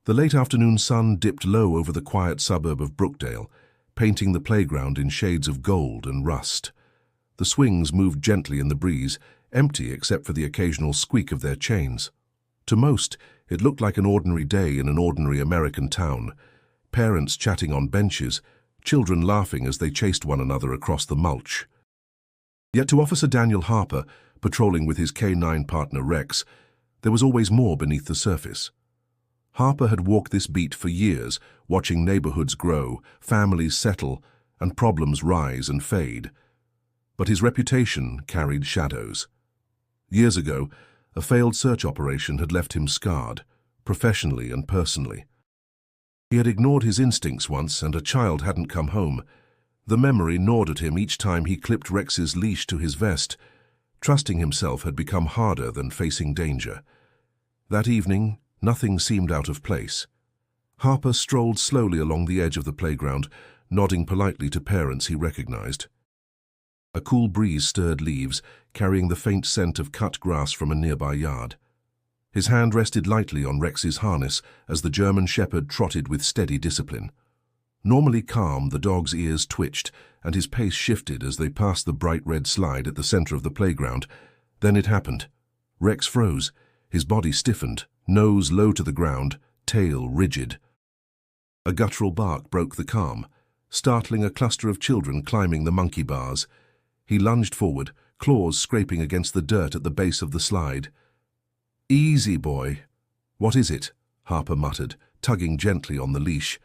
The late afternoon sun dipped low over the quiet suburb of Brookdale, painting the playground in shades of gold and rust. The swings moved gently in the breeze, empty except for the occasional squeak of their chains. To most, it looked like an ordinary day in an ordinary American town. Parents chatting on benches, children laughing as they chased one another across the mulch. Yet to Officer Daniel Harper, patrolling with his K-9 partner Rex, there was always more beneath the surface. Harper had walked this beat for years, watching neighborhoods grow, families settle, and problems rise and fade. But his reputation carried shadows. Years ago, a failed search operation had left him scarred, professionally and personally. He had ignored his instincts once, and a child hadn't come home. The memory gnawed at him each time he clipped Rex's leash to his vest. Trusting himself had become harder than facing danger. That evening, nothing seemed out of place. Harper strolled slowly along the edge of the playground, nodding politely to parents he recognized. A cool breeze stirred leaves, carrying the faint scent of cut grass from a nearby yard. His hand rested lightly on Rex's harness as the German shepherd trotted with steady discipline. Normally calm, the dog's ears twitched, and his pace shifted as they passed the bright red slide at the center of the playground. Then it happened. Rex froze, his body stiffened, nose low to the ground, tail rigid. A guttural bark broke the calm, startling a cluster of children climbing the monkey bars. He lunged forward, claws scraping against the dirt at the base of the slide. "Easy, boy." "What is it?" Harper muttered, tugging gently on the leash.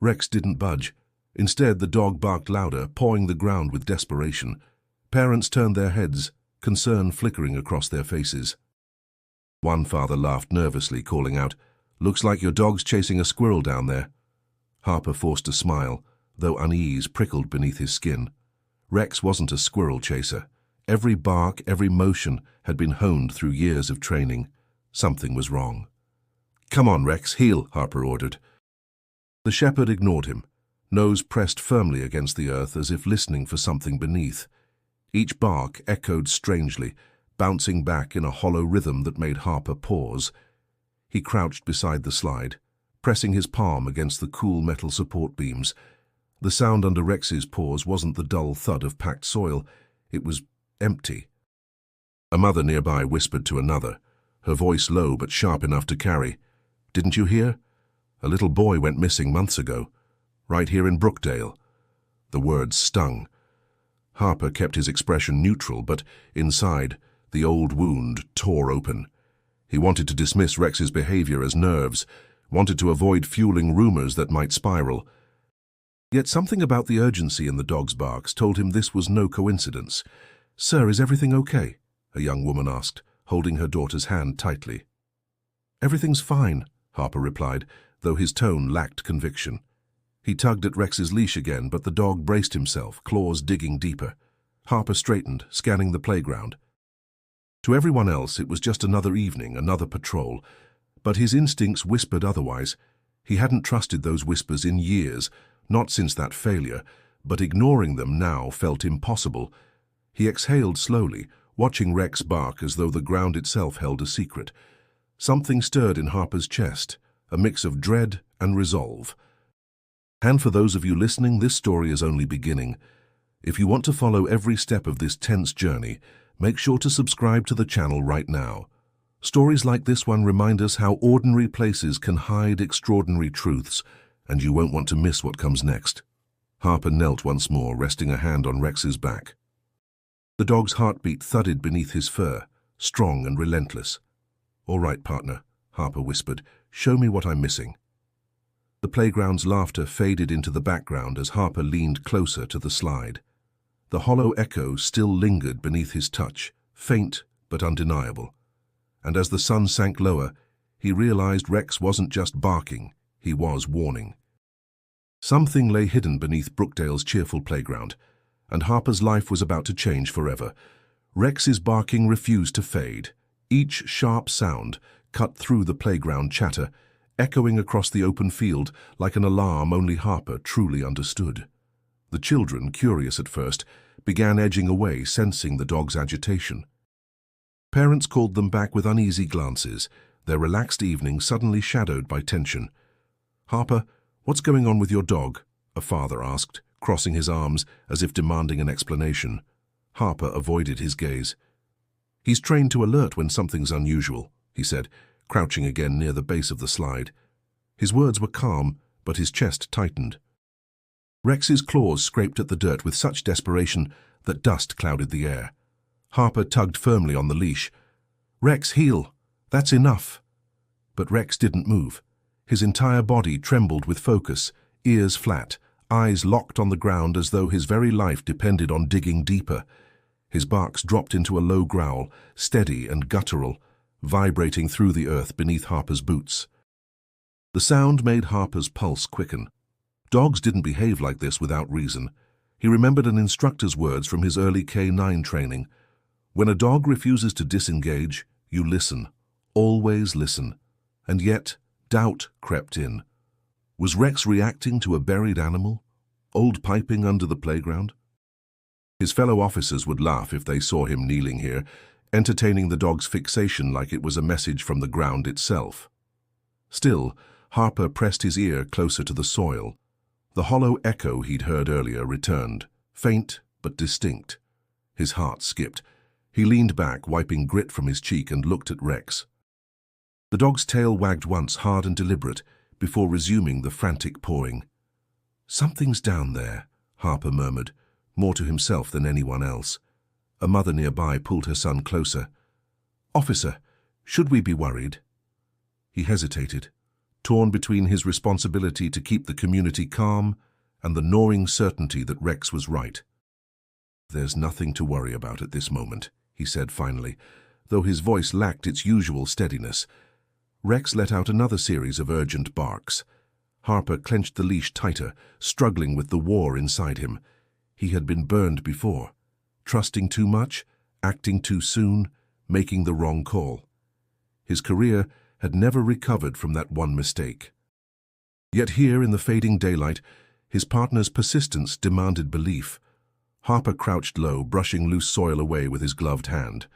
Rex didn't budge. Instead, the dog barked louder, pawing the ground with desperation. Parents turned their heads, concern flickering across their faces. One father laughed nervously, calling out, "Looks like your dog's chasing a squirrel down there." Harper forced a smile, though unease prickled beneath his skin. Rex wasn't a squirrel chaser. Every bark, every motion had been honed through years of training. Something was wrong. "Come on, Rex, heel," Harper ordered. The shepherd ignored him, nose pressed firmly against the earth as if listening for something beneath. Each bark echoed strangely, bouncing back in a hollow rhythm that made Harper pause. He crouched beside the slide, pressing his palm against the cool metal support beams. The sound under Rex's paws wasn't the dull thud of packed soil. It was empty. A mother nearby whispered to another, her voice low but sharp enough to carry. "Didn't you hear? A little boy went missing months ago, right here in Brookdale." The words stung. Harper kept his expression neutral, but inside, the old wound tore open. He wanted to dismiss Rex's behavior as nerves, wanted to avoid fueling rumors that might spiral. Yet something about the urgency in the dog's barks told him this was no coincidence. "Sir, is everything okay?" a young woman asked, holding her daughter's hand tightly. "Everything's fine," Harper replied, though his tone lacked conviction. He tugged at Rex's leash again, but the dog braced himself, claws digging deeper. Harper straightened, scanning the playground. To everyone else, it was just another evening, another patrol, but his instincts whispered otherwise. He hadn't trusted those whispers in years, not since that failure, but ignoring them now felt impossible. He exhaled slowly, watching Rex bark as though the ground itself held a secret. Something stirred in Harper's chest, a mix of dread and resolve. And for those of you listening, this story is only beginning. If you want to follow every step of this tense journey, make sure to subscribe to the channel right now. Stories like this one remind us how ordinary places can hide extraordinary truths, and you won't want to miss what comes next. Harper knelt once more, resting a hand on Rex's back. The dog's heartbeat thudded beneath his fur, strong and relentless. "All right, partner," Harper whispered. "Show me what I'm missing." The playground's laughter faded into the background as Harper leaned closer to the slide. The hollow echo still lingered beneath his touch, faint but undeniable. And as the sun sank lower, he realized Rex wasn't just barking, he was warning. Something lay hidden beneath Brookdale's cheerful playground, and Harper's life was about to change forever. Rex's barking refused to fade. Each sharp sound cut through the playground chatter, echoing across the open field like an alarm only Harper truly understood. The children, curious at first, began edging away, sensing the dog's agitation. Parents called them back with uneasy glances, their relaxed evening suddenly shadowed by tension. "Harper, what's going on with your dog?" a father asked, crossing his arms as if demanding an explanation. Harper avoided his gaze. "He's trained to alert when something's unusual," he said, crouching again near the base of the slide. His words were calm, but his chest tightened. Rex's claws scraped at the dirt with such desperation that dust clouded the air. Harper tugged firmly on the leash. "Rex, heel! That's enough!" But Rex didn't move. His entire body trembled with focus, ears flat, eyes locked on the ground as though his very life depended on digging deeper. His barks dropped into a low growl, steady and guttural, vibrating through the earth beneath Harper's boots. The sound made Harper's pulse quicken. Dogs didn't behave like this without reason. He remembered an instructor's words from his early K9 training. When a dog refuses to disengage, you listen. Always listen. And yet, doubt crept in. Was Rex reacting to a buried animal? Old piping under the playground? His fellow officers would laugh if they saw him kneeling here, entertaining the dog's fixation like it was a message from the ground itself. Still, Harper pressed his ear closer to the soil. The hollow echo he'd heard earlier returned, faint but distinct. His heart skipped. He leaned back, wiping grit from his cheek, and looked at Rex. The dog's tail wagged once, hard and deliberate, before resuming the frantic pawing. "Something's down there," Harper murmured, more to himself than anyone else. A mother nearby pulled her son closer. "Officer, should we be worried?" He hesitated, torn between his responsibility to keep the community calm and the gnawing certainty that Rex was right. "There's nothing to worry about at this moment," he said finally, though his voice lacked its usual steadiness. Rex let out another series of urgent barks. Harper clenched the leash tighter, struggling with the war inside him. He had been burned before, trusting too much, acting too soon, making the wrong call. His career had never recovered from that one mistake. Yet here in the fading daylight, his partner's persistence demanded belief. Harper crouched low, brushing loose soil away with his gloved hand.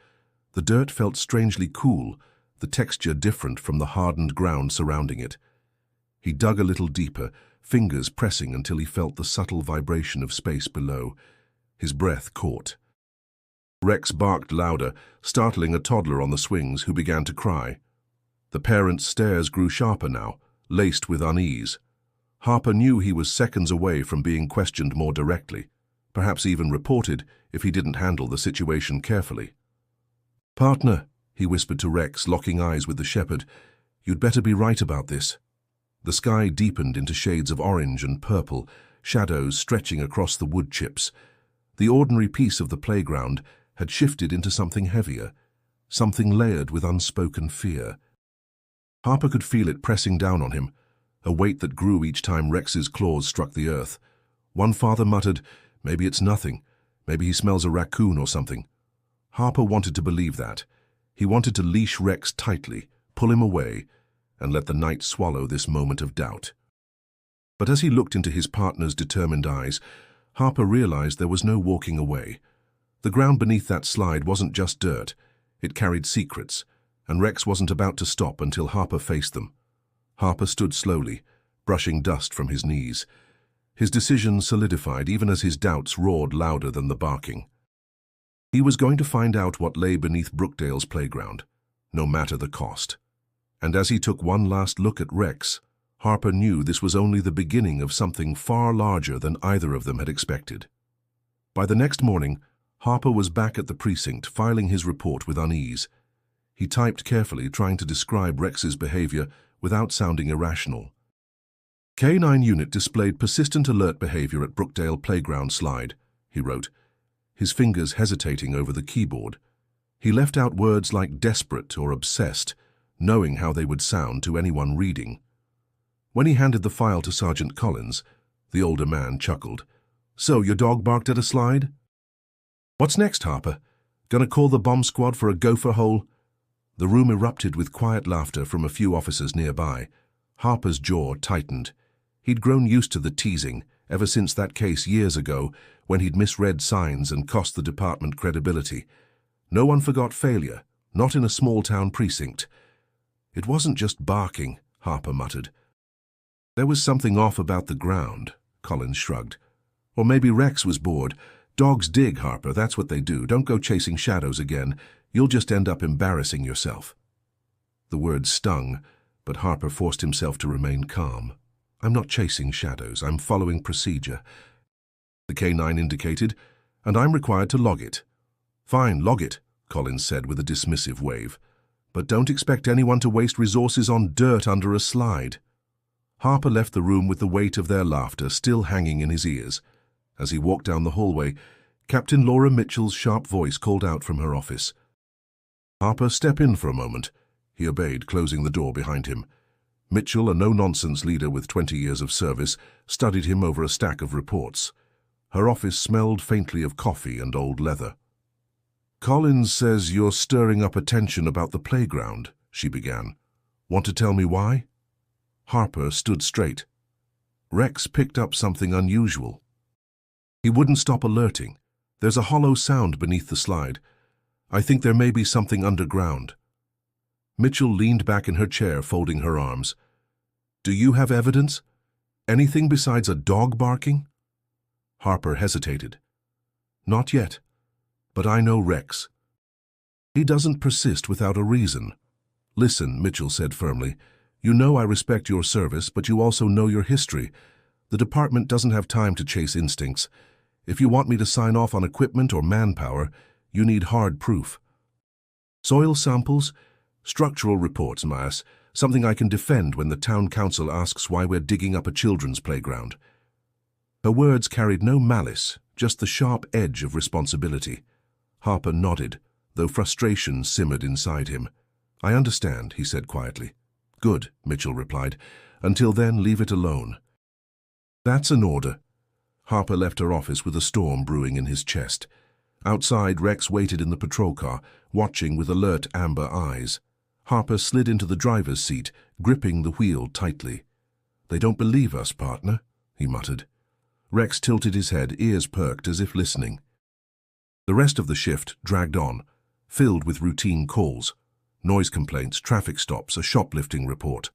The dirt felt strangely cool, the texture different from the hardened ground surrounding it. He dug a little deeper, fingers pressing until he felt the subtle vibration of space below. His breath caught. Rex barked louder, startling a toddler on the swings who began to cry. The parent's stares grew sharper now, laced with unease. Harper knew he was seconds away from being questioned more directly, perhaps even reported if he didn't handle the situation carefully. "Partner," he whispered to Rex, locking eyes with the shepherd, "you'd better be right about this." The sky deepened into shades of orange and purple, shadows stretching across the wood chips. The ordinary peace of the playground had shifted into something heavier, something layered with unspoken fear. Harper could feel it pressing down on him, a weight that grew each time Rex's claws struck the earth. One father muttered, "Maybe it's nothing. Maybe he smells a raccoon or something." Harper wanted to believe that. He wanted to leash Rex tightly, pull him away, and let the night swallow this moment of doubt. But as he looked into his partner's determined eyes, Harper realized there was no walking away. The ground beneath that slide wasn't just dirt. It carried secrets, and Rex wasn't about to stop until Harper faced them. Harper stood slowly, brushing dust from his knees. His decision solidified even as his doubts roared louder than the barking. He was going to find out what lay beneath Brookdale's playground, no matter the cost. And as he took one last look at Rex, Harper knew this was only the beginning of something far larger than either of them had expected. By the next morning, Harper was back at the precinct, filing his report with unease. He typed carefully, trying to describe Rex's behavior without sounding irrational. "K9 unit displayed persistent alert behavior at Brookdale Playground Slide," he wrote, his fingers hesitating over the keyboard. He left out words like desperate or obsessed, knowing how they would sound to anyone reading. When he handed the file to Sergeant Collins, the older man chuckled. "So, your dog barked at a slide? What's next, Harper? Gonna call the bomb squad for a gopher hole?" The room erupted with quiet laughter from a few officers nearby. Harper's jaw tightened. He'd grown used to the teasing ever since that case years ago when he'd misread signs and cost the department credibility. No one forgot failure, not in a small-town precinct. It wasn't just barking, Harper muttered. There was something off about the ground, Collins shrugged. Or maybe Rex was bored. Dogs dig, Harper, that's what they do. Don't go chasing shadows again. You'll just end up embarrassing yourself. The words stung, but Harper forced himself to remain calm. I'm not chasing shadows, I'm following procedure. The K9 indicated, and I'm required to log it. Fine, log it, Collins said with a dismissive wave. But don't expect anyone to waste resources on dirt under a slide. Harper left the room with the weight of their laughter still hanging in his ears. As he walked down the hallway, Captain Laura Mitchell's sharp voice called out from her office. Harper, step in for a moment. He obeyed, closing the door behind him. Mitchell, a no-nonsense leader with 20 years of service, studied him over a stack of reports. Her office smelled faintly of coffee and old leather. Collins says you're stirring up attention about the playground, she began. Want to tell me why? Harper stood straight. Rex picked up something unusual. He wouldn't stop alerting. There's a hollow sound beneath the slide. I think there may be something underground. Mitchell leaned back in her chair, folding her arms. Do you have evidence? Anything besides a dog barking? Harper hesitated. Not yet, but I know Rex. He doesn't persist without a reason. Listen, Mitchell said firmly. You know I respect your service, but you also know your history. The department doesn't have time to chase instincts. If you want me to sign off on equipment or manpower, you need hard proof. Soil samples? Structural reports, Myers. Something I can defend when the town council asks why we're digging up a children's playground. Her words carried no malice, just the sharp edge of responsibility. Harper nodded, though frustration simmered inside him. I understand, he said quietly. Good, Mitchell replied. Until then, leave it alone. That's an order. Harper left her office with a storm brewing in his chest. Outside, Rex waited in the patrol car, watching with alert amber eyes. Harper slid into the driver's seat, gripping the wheel tightly. They don't believe us, partner, he muttered. Rex tilted his head, ears perked as if listening. The rest of the shift dragged on, filled with routine calls, noise complaints, traffic stops, a shoplifting report.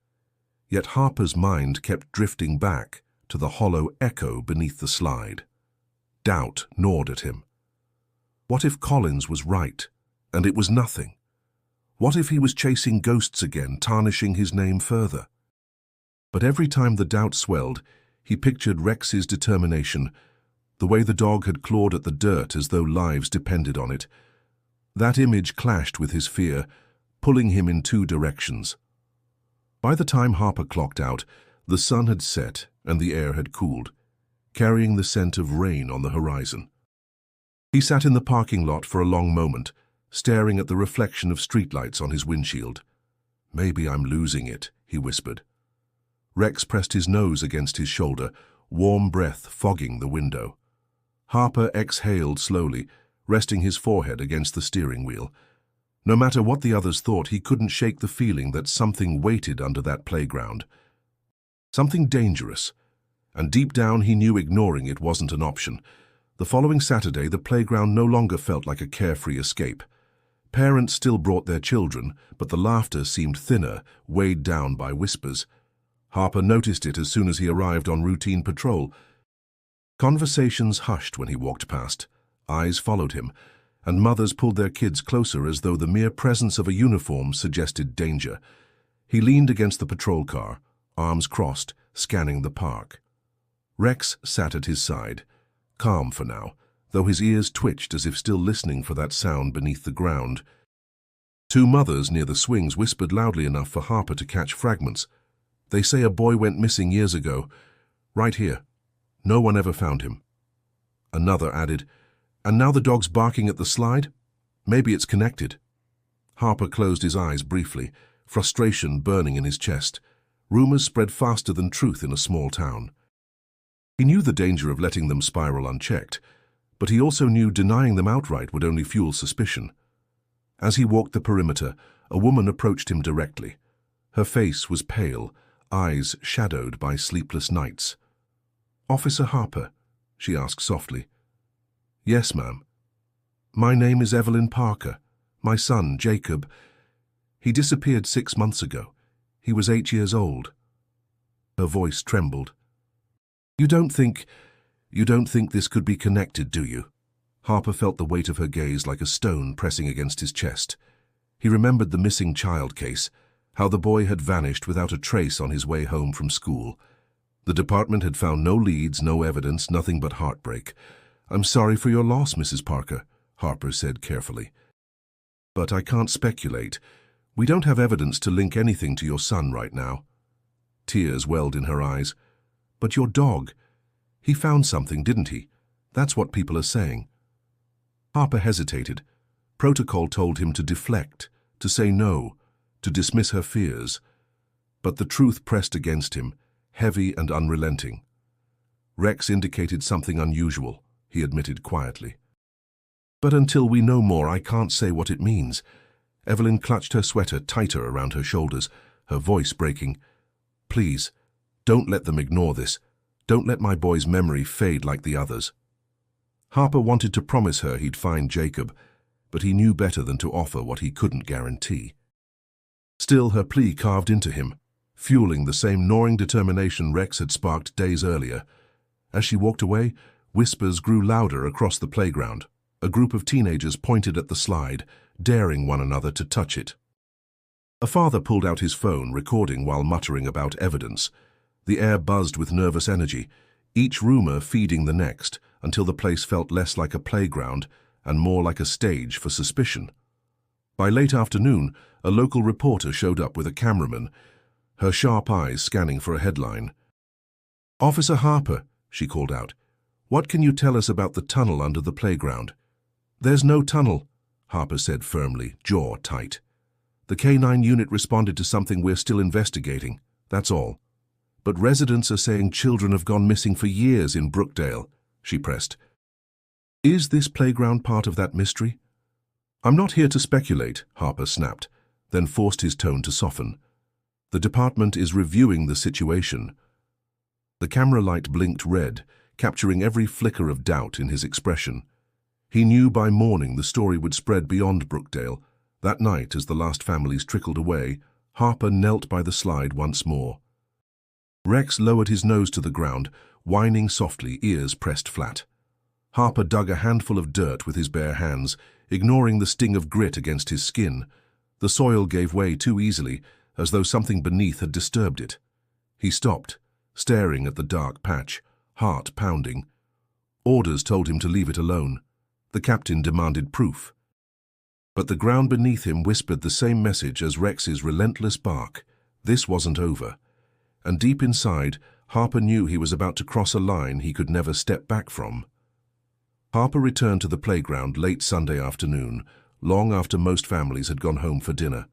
Yet Harper's mind kept drifting back to the hollow echo beneath the slide. Doubt gnawed at him. What if Collins was right, and it was nothing? What if he was chasing ghosts again, tarnishing his name further? But every time the doubt swelled, he pictured Rex's determination, the way the dog had clawed at the dirt as though lives depended on it. That image clashed with his fear, pulling him in two directions. By the time Harper clocked out, the sun had set and the air had cooled, carrying the scent of rain on the horizon. He sat in the parking lot for a long moment, staring at the reflection of streetlights on his windshield. Maybe I'm losing it, he whispered. Rex pressed his nose against his shoulder, warm breath fogging the window. Harper exhaled slowly, resting his forehead against the steering wheel. No matter what the others thought, he couldn't shake the feeling that something waited under that playground. Something dangerous, and deep down he knew ignoring it wasn't an option. The following Saturday, the playground no longer felt like a carefree escape. Parents still brought their children, but the laughter seemed thinner, weighed down by whispers. Harper noticed it as soon as he arrived on routine patrol. Conversations hushed when he walked past. Eyes followed him, and mothers pulled their kids closer as though the mere presence of a uniform suggested danger. He leaned against the patrol car, arms crossed, scanning the park. Rex sat at his side, calm for now, though his ears twitched as if still listening for that sound beneath the ground. Two mothers near the swings whispered loudly enough for Harper to catch fragments. They say a boy went missing years ago. Right here. No one ever found him. Another added, and now the dog's barking at the slide? Maybe it's connected. Harper closed his eyes briefly, frustration burning in his chest. Rumors spread faster than truth in a small town. He knew the danger of letting them spiral unchecked, but he also knew denying them outright would only fuel suspicion. As he walked the perimeter, a woman approached him directly. Her face was pale, eyes shadowed by sleepless nights. "Officer Harper?" she asked softly. "Yes, ma'am." "My name is Evelyn Parker. My son, Jacob. He disappeared 6 months ago. He was 8 years old. Her voice trembled. You don't think this could be connected, do you? Harper felt the weight of her gaze like a stone pressing against his chest. He remembered the missing child case, how the boy had vanished without a trace on his way home from school. The department had found no leads, no evidence, nothing but heartbreak. I'm sorry for your loss, Mrs. Parker, Harper said carefully. But I can't speculate. We don't have evidence to link anything to your son right now. Tears welled in her eyes. But your dog, he found something, didn't he? That's what people are saying. Harper hesitated. Protocol told him to deflect, to say no, to dismiss her fears. But the truth pressed against him, heavy and unrelenting. Rex indicated something unusual, he admitted quietly. But until we know more, I can't say what it means. Evelyn clutched her sweater tighter around her shoulders, her voice breaking. Please, don't let them ignore this. Don't let my boy's memory fade like the others. Harper wanted to promise her he'd find Jacob, but he knew better than to offer what he couldn't guarantee. Still, her plea carved into him, fueling the same gnawing determination Rex had sparked days earlier. As she walked away, whispers grew louder across the playground. A group of teenagers pointed at the slide, daring one another to touch it. A father pulled out his phone, recording while muttering about evidence. The air buzzed with nervous energy, each rumor feeding the next, until the place felt less like a playground and more like a stage for suspicion. By late afternoon, a local reporter showed up with a cameraman, her sharp eyes scanning for a headline. Officer Harper, she called out, what can you tell us about the tunnel under the playground? There's no tunnel, Harper said firmly, jaw tight. The K9 unit responded to something we're still investigating, that's all. But residents are saying children have gone missing for years in Brookdale, she pressed. Is this playground part of that mystery? I'm not here to speculate, Harper snapped, then forced his tone to soften. The department is reviewing the situation. The camera light blinked red, capturing every flicker of doubt in his expression. He knew by morning the story would spread beyond Brookdale. That night, as the last families trickled away, Harper knelt by the slide once more. Rex lowered his nose to the ground, whining softly, ears pressed flat. Harper dug a handful of dirt with his bare hands, ignoring the sting of grit against his skin. The soil gave way too easily, as though something beneath had disturbed it. He stopped, staring at the dark patch, heart pounding. Orders told him to leave it alone. The captain demanded proof. But the ground beneath him whispered the same message as Rex's relentless bark. This wasn't over. And deep inside, Harper knew he was about to cross a line he could never step back from. Harper returned to the playground late Sunday afternoon, long after most families had gone home for dinner.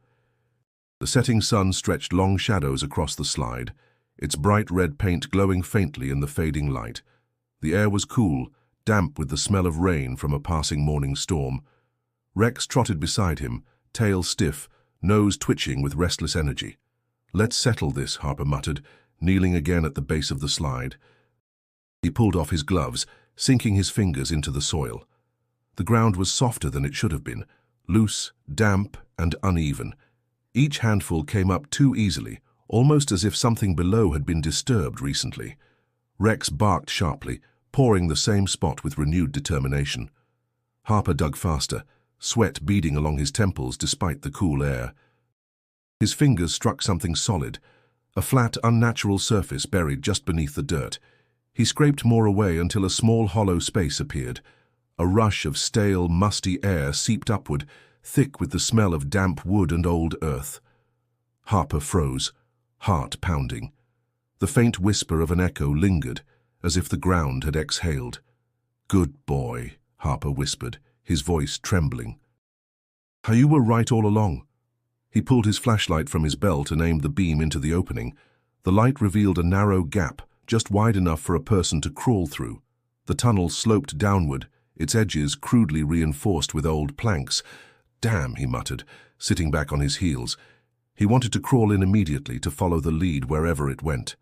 The setting sun stretched long shadows across the slide, its bright red paint glowing faintly in the fading light. The air was cool, damp with the smell of rain from a passing morning storm. Rex trotted beside him, tail stiff, nose twitching with restless energy. Let's settle this, Harper muttered, kneeling again at the base of the slide. He pulled off his gloves, sinking his fingers into the soil. The ground was softer than it should have been, loose, damp, and uneven. Each handful came up too easily, almost as if something below had been disturbed recently. Rex barked sharply, pawing the same spot with renewed determination. Harper dug faster, sweat beading along his temples despite the cool air. His fingers struck something solid, a flat, unnatural surface buried just beneath the dirt. He scraped more away until a small hollow space appeared. A rush of stale, musty air seeped upward, thick with the smell of damp wood and old earth. Harper froze, heart pounding. The faint whisper of an echo lingered, as if the ground had exhaled. Good boy, Harper whispered, his voice trembling. You were right all along. He pulled his flashlight from his belt and aimed the beam into the opening. The light revealed a narrow gap, just wide enough for a person to crawl through. The tunnel sloped downward, its edges crudely reinforced with old planks. Damn, he muttered, sitting back on his heels. He wanted to crawl in immediately to follow the lead wherever it went.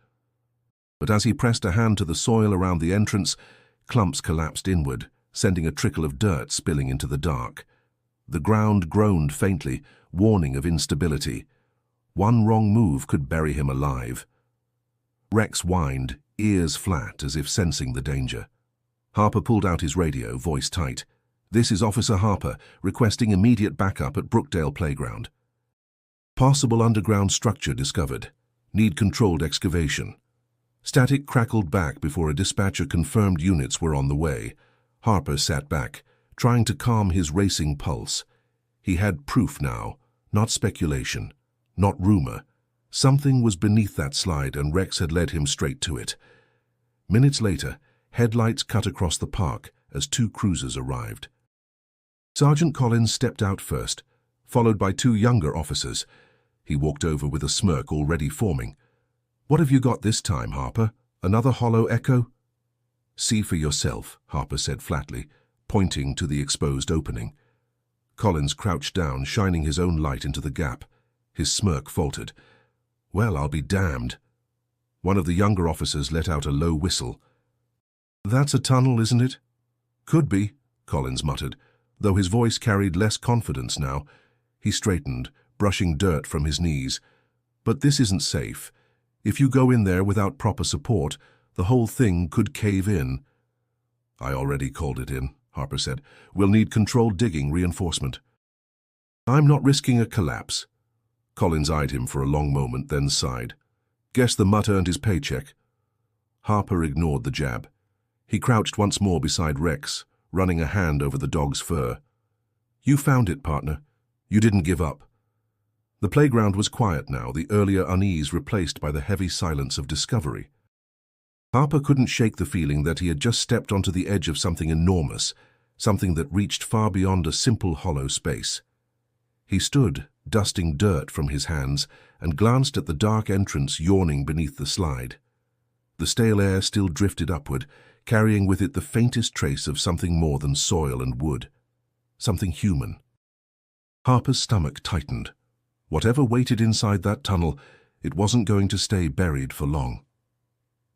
But as he pressed a hand to the soil around the entrance, clumps collapsed inward, sending a trickle of dirt spilling into the dark. The ground groaned faintly, warning of instability. One wrong move could bury him alive. Rex whined, ears flat as if sensing the danger. Harper pulled out his radio, voice tight. "This is Officer Harper, requesting immediate backup at Brookdale Playground. Possible underground structure discovered. Need controlled excavation." Static crackled back before a dispatcher confirmed units were on the way. Harper sat back, trying to calm his racing pulse. He had proof now, not speculation, not rumor. Something was beneath that slide, and Rex had led him straight to it. Minutes later, headlights cut across the park as two cruisers arrived. Sergeant Collins stepped out first, followed by two younger officers. He walked over with a smirk already forming. "What have you got this time, Harper? Another hollow echo?" "See for yourself," Harper said flatly, pointing to the exposed opening. Collins crouched down, shining his own light into the gap. His smirk faltered. "Well, I'll be damned." One of the younger officers let out a low whistle. "That's a tunnel, isn't it?" "Could be," Collins muttered, though his voice carried less confidence now. He straightened, brushing dirt from his knees. "But this isn't safe. If you go in there without proper support, the whole thing could cave in." "I already called it in," Harper said. "We'll need controlled digging reinforcement." "I'm not risking a collapse." Collins eyed him for a long moment, then sighed. "Guess the mutt earned his paycheck." Harper ignored the jab. He crouched once more beside Rex, running a hand over the dog's fur. "You found it, partner. You didn't give up." The playground was quiet now, the earlier unease replaced by the heavy silence of discovery. Harper couldn't shake the feeling that he had just stepped onto the edge of something enormous, something that reached far beyond a simple hollow space. He stood, dusting dirt from his hands, and glanced at the dark entrance yawning beneath the slide. The stale air still drifted upward, carrying with it the faintest trace of something more than soil and wood. Something human. Harper's stomach tightened. Whatever waited inside that tunnel, it wasn't going to stay buried for long.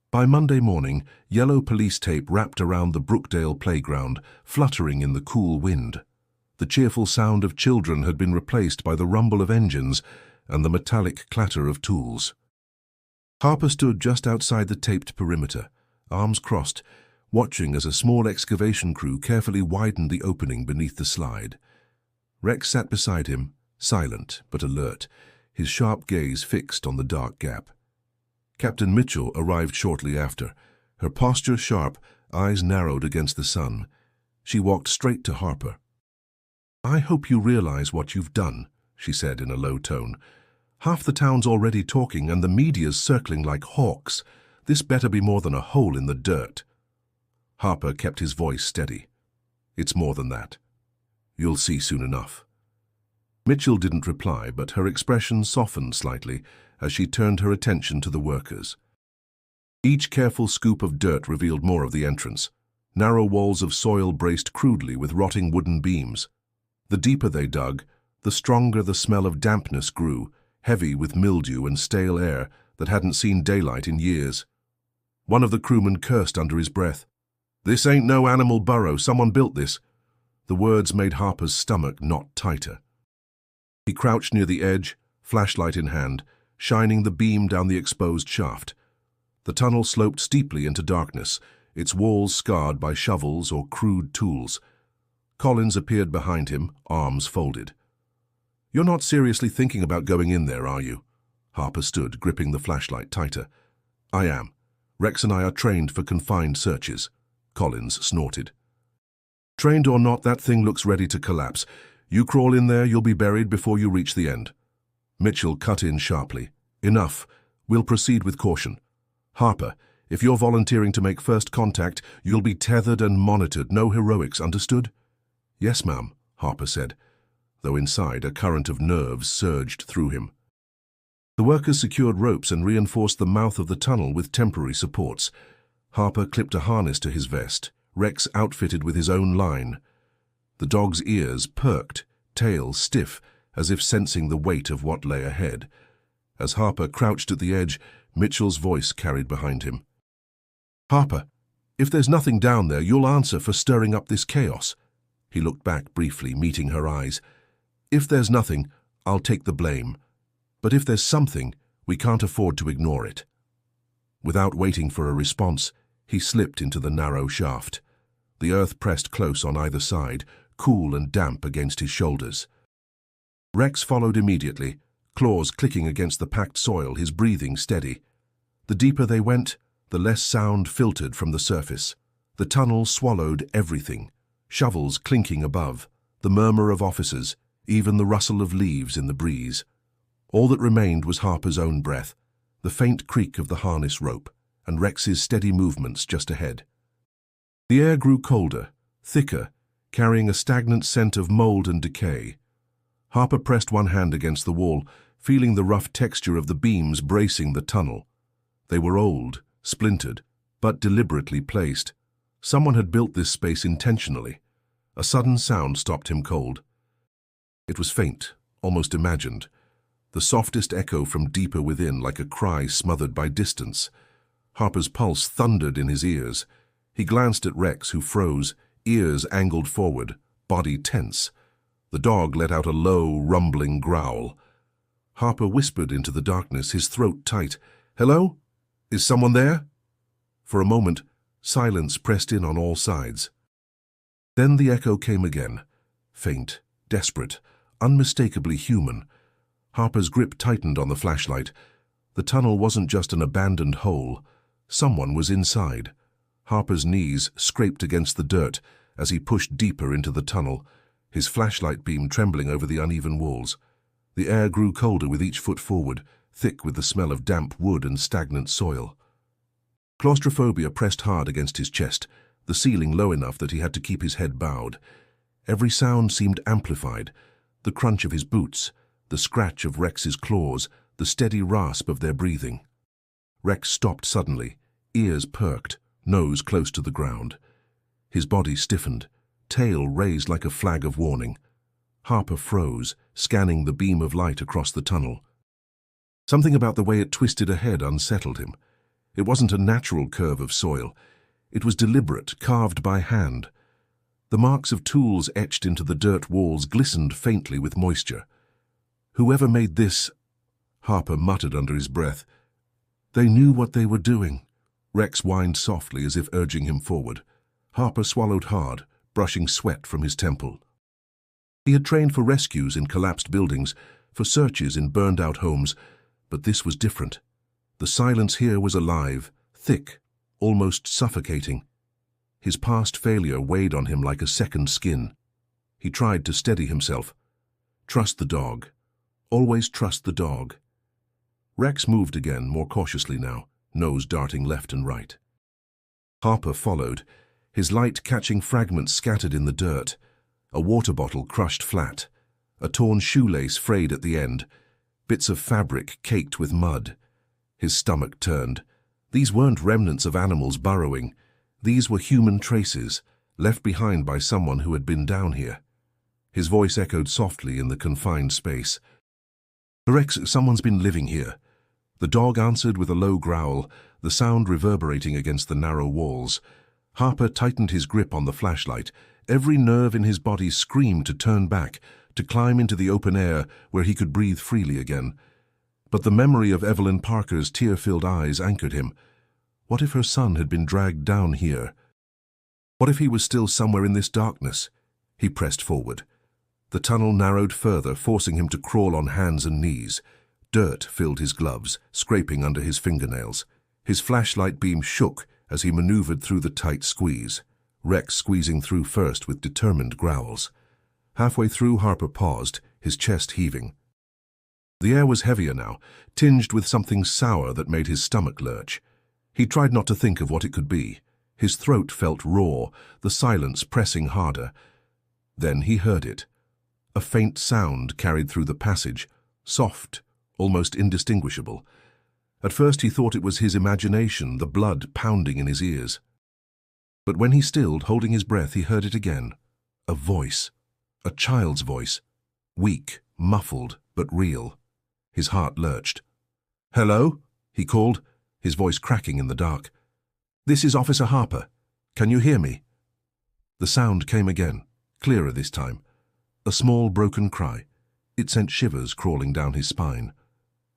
By Monday morning, yellow police tape wrapped around the Brookdale Playground, fluttering in the cool wind. The cheerful sound of children had been replaced by the rumble of engines and the metallic clatter of tools. Harper stood just outside the taped perimeter, arms crossed, watching as a small excavation crew carefully widened the opening beneath the slide. Rex sat beside him, silent but alert, his sharp gaze fixed on the dark gap. Captain Mitchell arrived shortly after, her posture sharp, eyes narrowed against the sun. She walked straight to Harper. "I hope you realize what you've done," she said in a low tone. "Half the town's already talking and the media's circling like hawks. This better be more than a hole in the dirt." Harper kept his voice steady. "It's more than that. You'll see soon enough." Mitchell didn't reply, but her expression softened slightly as she turned her attention to the workers. Each careful scoop of dirt revealed more of the entrance, narrow walls of soil braced crudely with rotting wooden beams. The deeper they dug, the stronger the smell of dampness grew, heavy with mildew and stale air that hadn't seen daylight in years. One of the crewmen cursed under his breath. "This ain't no animal burrow, someone built this." The words made Harper's stomach knot tighter. He crouched near the edge, flashlight in hand, shining the beam down the exposed shaft. The tunnel sloped steeply into darkness, its walls scarred by shovels or crude tools. Collins appeared behind him, arms folded. "You're not seriously thinking about going in there, are you?" Harper stood, gripping the flashlight tighter. "I am. Rex and I are trained for confined searches," Collins snorted. "Trained or not, that thing looks ready to collapse. You crawl in there, you'll be buried before you reach the end." Mitchell cut in sharply. "Enough. We'll proceed with caution. Harper, if you're volunteering to make first contact, you'll be tethered and monitored. No heroics, understood?" "Yes, ma'am," Harper said, though inside a current of nerves surged through him. The workers secured ropes and reinforced the mouth of the tunnel with temporary supports. Harper clipped a harness to his vest, Rex outfitted with his own line. The dog's ears perked, tail stiff, as if sensing the weight of what lay ahead. As Harper crouched at the edge, Mitchell's voice carried behind him. "Harper, if there's nothing down there, you'll answer for stirring up this chaos." He looked back briefly, meeting her eyes. "If there's nothing, I'll take the blame. But if there's something, we can't afford to ignore it." Without waiting for a response, he slipped into the narrow shaft. The earth pressed close on either side, cool and damp against his shoulders. Rex followed immediately, claws clicking against the packed soil, his breathing steady. The deeper they went, the less sound filtered from the surface. The tunnel swallowed everything, shovels clinking above, the murmur of officers, even the rustle of leaves in the breeze. All that remained was Harper's own breath, the faint creak of the harness rope, and Rex's steady movements just ahead. The air grew colder, thicker, carrying a stagnant scent of mold and decay. Harper pressed one hand against the wall, feeling the rough texture of the beams bracing the tunnel. They were old, splintered, but deliberately placed. Someone had built this space intentionally. A sudden sound stopped him cold. It was faint, almost imagined, the softest echo from deeper within, like a cry smothered by distance. Harper's pulse thundered in his ears. He glanced at Rex, who froze, ears angled forward, body tense. The dog let out a low, rumbling growl. Harper whispered into the darkness, his throat tight. "Hello? Is someone there?" For a moment, silence pressed in on all sides. Then the echo came again, faint, desperate, unmistakably human. Harper's grip tightened on the flashlight. The tunnel wasn't just an abandoned hole. Someone was inside. Harper's knees scraped against the dirt as he pushed deeper into the tunnel, his flashlight beam trembling over the uneven walls. The air grew colder with each foot forward, thick with the smell of damp wood and stagnant soil. Claustrophobia pressed hard against his chest, the ceiling low enough that he had to keep his head bowed. Every sound seemed amplified, the crunch of his boots, the scratch of Rex's claws, the steady rasp of their breathing. Rex stopped suddenly, ears perked, nose close to the ground. His body stiffened, tail raised like a flag of warning. Harper froze, scanning the beam of light across the tunnel. Something about the way it twisted ahead unsettled him. It wasn't a natural curve of soil. It was deliberate, carved by hand. The marks of tools etched into the dirt walls glistened faintly with moisture. "Whoever made this," Harper muttered under his breath. "They knew what they were doing." Rex whined softly as if urging him forward. Harper swallowed hard, brushing sweat from his temple. He had trained for rescues in collapsed buildings, for searches in burned-out homes, but this was different. The silence here was alive, thick, almost suffocating. His past failure weighed on him like a second skin. He tried to steady himself. Trust the dog. Always trust the dog. Rex moved again, more cautiously now, nose darting left and right. Harper followed, his light catching fragments scattered in the dirt. A water bottle crushed flat, a torn shoelace frayed at the end, bits of fabric caked with mud. His stomach turned. These weren't remnants of animals burrowing. These were human traces, left behind by someone who had been down here. His voice echoed softly in the confined space. "Rex, someone's been living here." The dog answered with a low growl, the sound reverberating against the narrow walls. Harper tightened his grip on the flashlight. Every nerve in his body screamed to turn back, to climb into the open air where he could breathe freely again. But the memory of Evelyn Parker's tear-filled eyes anchored him. What if her son had been dragged down here? What if he was still somewhere in this darkness? He pressed forward. The tunnel narrowed further, forcing him to crawl on hands and knees. Dirt filled his gloves, scraping under his fingernails. His flashlight beam shook as he maneuvered through the tight squeeze, Rex squeezing through first with determined growls. Halfway through, Harper paused, his chest heaving. The air was heavier now, tinged with something sour that made his stomach lurch. He tried not to think of what it could be. His throat felt raw, the silence pressing harder. Then he heard it. A faint sound carried through the passage, soft, almost indistinguishable. At first he thought it was his imagination, the blood pounding in his ears. But when he stilled, holding his breath, he heard it again. A voice. A child's voice. Weak, muffled, but real. His heart lurched. "Hello?" he called, his voice cracking in the dark. "This is Officer Harper. Can you hear me?" The sound came again, clearer this time. A small broken cry. It sent shivers crawling down his spine.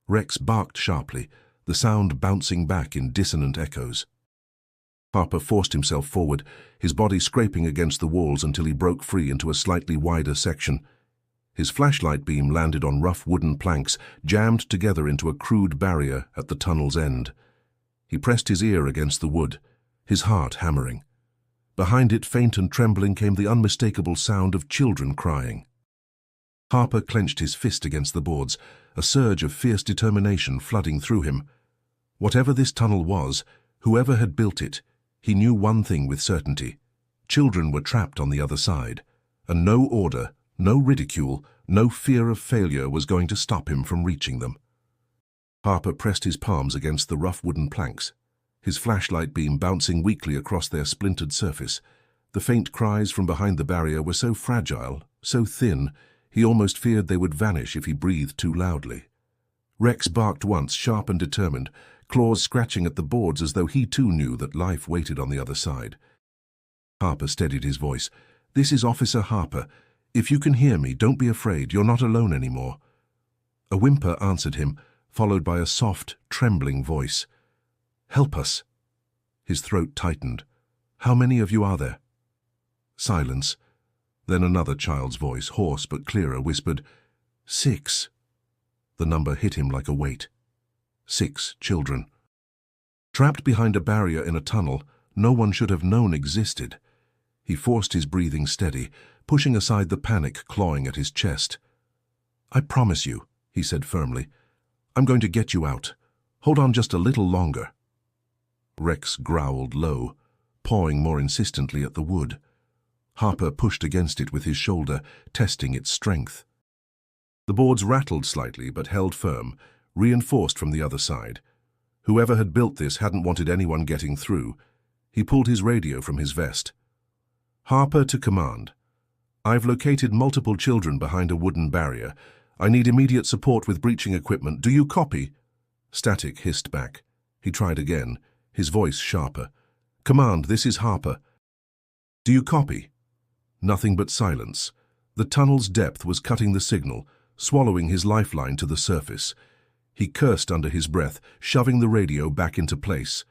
Rex barked sharply, the sound bouncing back in dissonant echoes. Harper forced himself forward, his body scraping against the walls until he broke free into a slightly wider section. His flashlight beam landed on rough wooden planks, jammed together into a crude barrier at the tunnel's end. He pressed his ear against the wood, his heart hammering. Behind it, faint and trembling, came the unmistakable sound of children crying. Harper clenched his fist against the boards, a surge of fierce determination flooding through him. Whatever this tunnel was, whoever had built it, he knew one thing with certainty. Children were trapped on the other side, and no order, no ridicule, no fear of failure was going to stop him from reaching them. Harper pressed his palms against the rough wooden planks, his flashlight beam bouncing weakly across their splintered surface. The faint cries from behind the barrier were so fragile, so thin, he almost feared they would vanish if he breathed too loudly. Rex barked once, sharp and determined, claws scratching at the boards as though he too knew that life waited on the other side. Harper steadied his voice. "This is Officer Harper. If you can hear me, don't be afraid. You're not alone anymore." A whimper answered him, followed by a soft, trembling voice. "Help us." His throat tightened. "How many of you are there?" Silence. Then another child's voice, hoarse but clearer, whispered, "6." The number hit him like a weight. 6 children. Trapped behind a barrier in a tunnel no one should have known existed. He forced his breathing steady, pushing aside the panic clawing at his chest. "I promise you," he said firmly, "I'm going to get you out. Hold on just a little longer." Rex growled low, pawing more insistently at the wood. Harper pushed against it with his shoulder, testing its strength. The boards rattled slightly but held firm, reinforced from the other side. Whoever had built this hadn't wanted anyone getting through. He pulled his radio from his vest. "Harper to command. I've located multiple children behind a wooden barrier. I need immediate support with breaching equipment. Do you copy?" Static hissed back. He tried again, his voice sharper. "Command, this is Harper. Do you copy?" Nothing but silence. The tunnel's depth was cutting the signal, swallowing his lifeline to the surface. He cursed under his breath, shoving the radio back into place.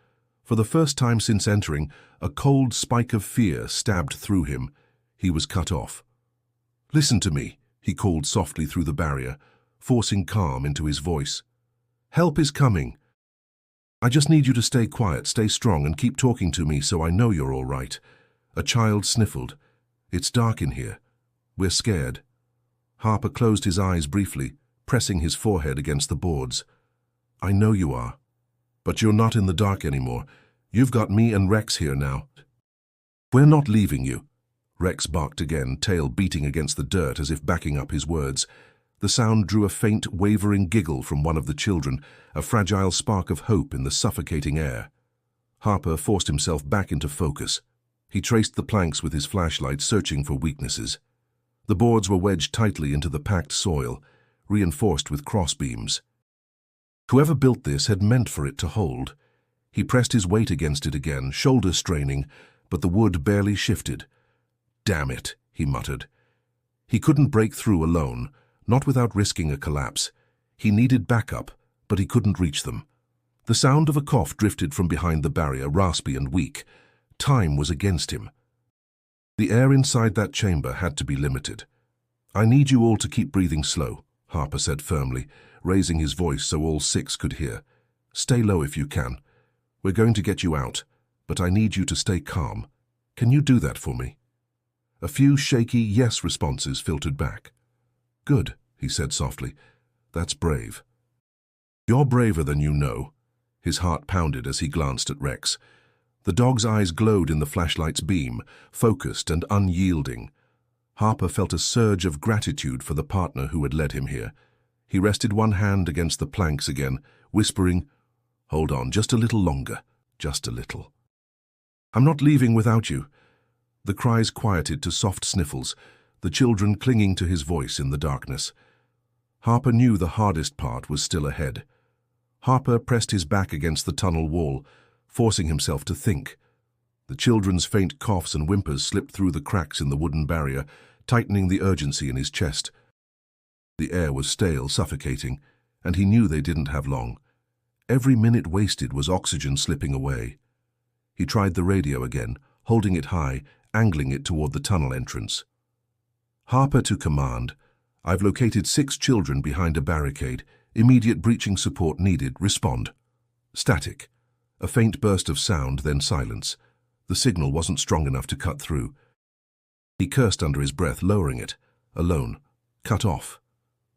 For the first time since entering, a cold spike of fear stabbed through him. He was cut off. "Listen to me," he called softly through the barrier, forcing calm into his voice. "Help is coming. I just need you to stay quiet, stay strong, and keep talking to me so I know you're all right." A child sniffled. "It's dark in here. We're scared." Harper closed his eyes briefly, pressing his forehead against the boards. "I know you are. But you're not in the dark anymore. You've got me and Rex here now." "We're not leaving you." Rex barked again, tail beating against the dirt as if backing up his words. The sound drew a faint, wavering giggle from one of the children, a fragile spark of hope in the suffocating air. Harper forced himself back into focus. He traced the planks with his flashlight, searching for weaknesses. The boards were wedged tightly into the packed soil, reinforced with crossbeams. Whoever built this had meant for it to hold. He pressed his weight against it again, shoulder straining, but the wood barely shifted. "Damn it," he muttered. He couldn't break through alone, not without risking a collapse. He needed backup, but he couldn't reach them. The sound of a cough drifted from behind the barrier, raspy and weak. Time was against him. The air inside that chamber had to be limited. "I need you all to keep breathing slow," Harper said firmly, raising his voice so all 6 could hear. "Stay low if you can. We're going to get you out, but I need you to stay calm. Can you do that for me?" A few shaky yes responses filtered back. "Good," he said softly. "That's brave." "You're braver than you know." His heart pounded as he glanced at Rex. The dog's eyes glowed in the flashlight's beam, focused and unyielding. Harper felt a surge of gratitude for the partner who had led him here. He rested one hand against the planks again, whispering, "Hold on, just a little longer, just a little. I'm not leaving without you." The cries quieted to soft sniffles, the children clinging to his voice in the darkness. Harper knew the hardest part was still ahead. Harper pressed his back against the tunnel wall, forcing himself to think. The children's faint coughs and whimpers slipped through the cracks in the wooden barrier, tightening the urgency in his chest. The air was stale, suffocating, and he knew they didn't have long. Every minute wasted was oxygen slipping away. He tried the radio again, holding it high, angling it toward the tunnel entrance. Harper to command. I've located 6 children behind a barricade. Immediate breaching support needed. Respond. Static. A faint burst of sound, then silence. The signal wasn't strong enough to cut through. He cursed under his breath, lowering it. Alone. Cut off.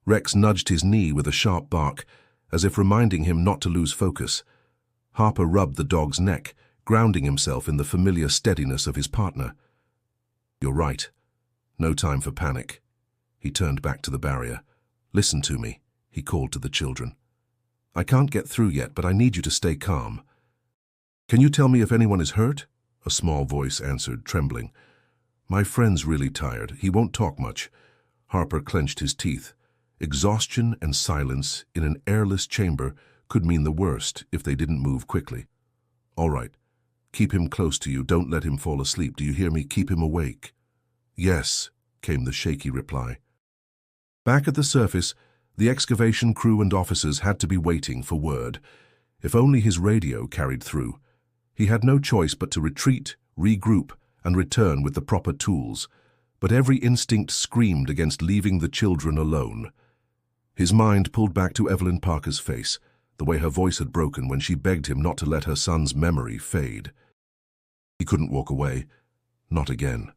Rex nudged his knee with a sharp bark, as if reminding him not to lose focus. Harper rubbed the dog's neck, grounding himself in the familiar steadiness of his partner. You're right. No time for panic. He turned back to the barrier. Listen to me, he called to the children. I can't get through yet, but I need you to stay calm. Can you tell me if anyone is hurt? A small voice answered, trembling. My friend's really tired. He won't talk much. Harper clenched his teeth. Exhaustion and silence in an airless chamber could mean the worst if they didn't move quickly. All right. Keep him close to you. Don't let him fall asleep. Do you hear me? Keep him awake. Yes, came the shaky reply. Back at the surface, the excavation crew and officers had to be waiting for word. If only his radio carried through. He had no choice but to retreat, regroup, and return with the proper tools. But every instinct screamed against leaving the children alone. His mind pulled back to Evelyn Parker's face, the way her voice had broken when she begged him not to let her son's memory fade. He couldn't walk away. Not again.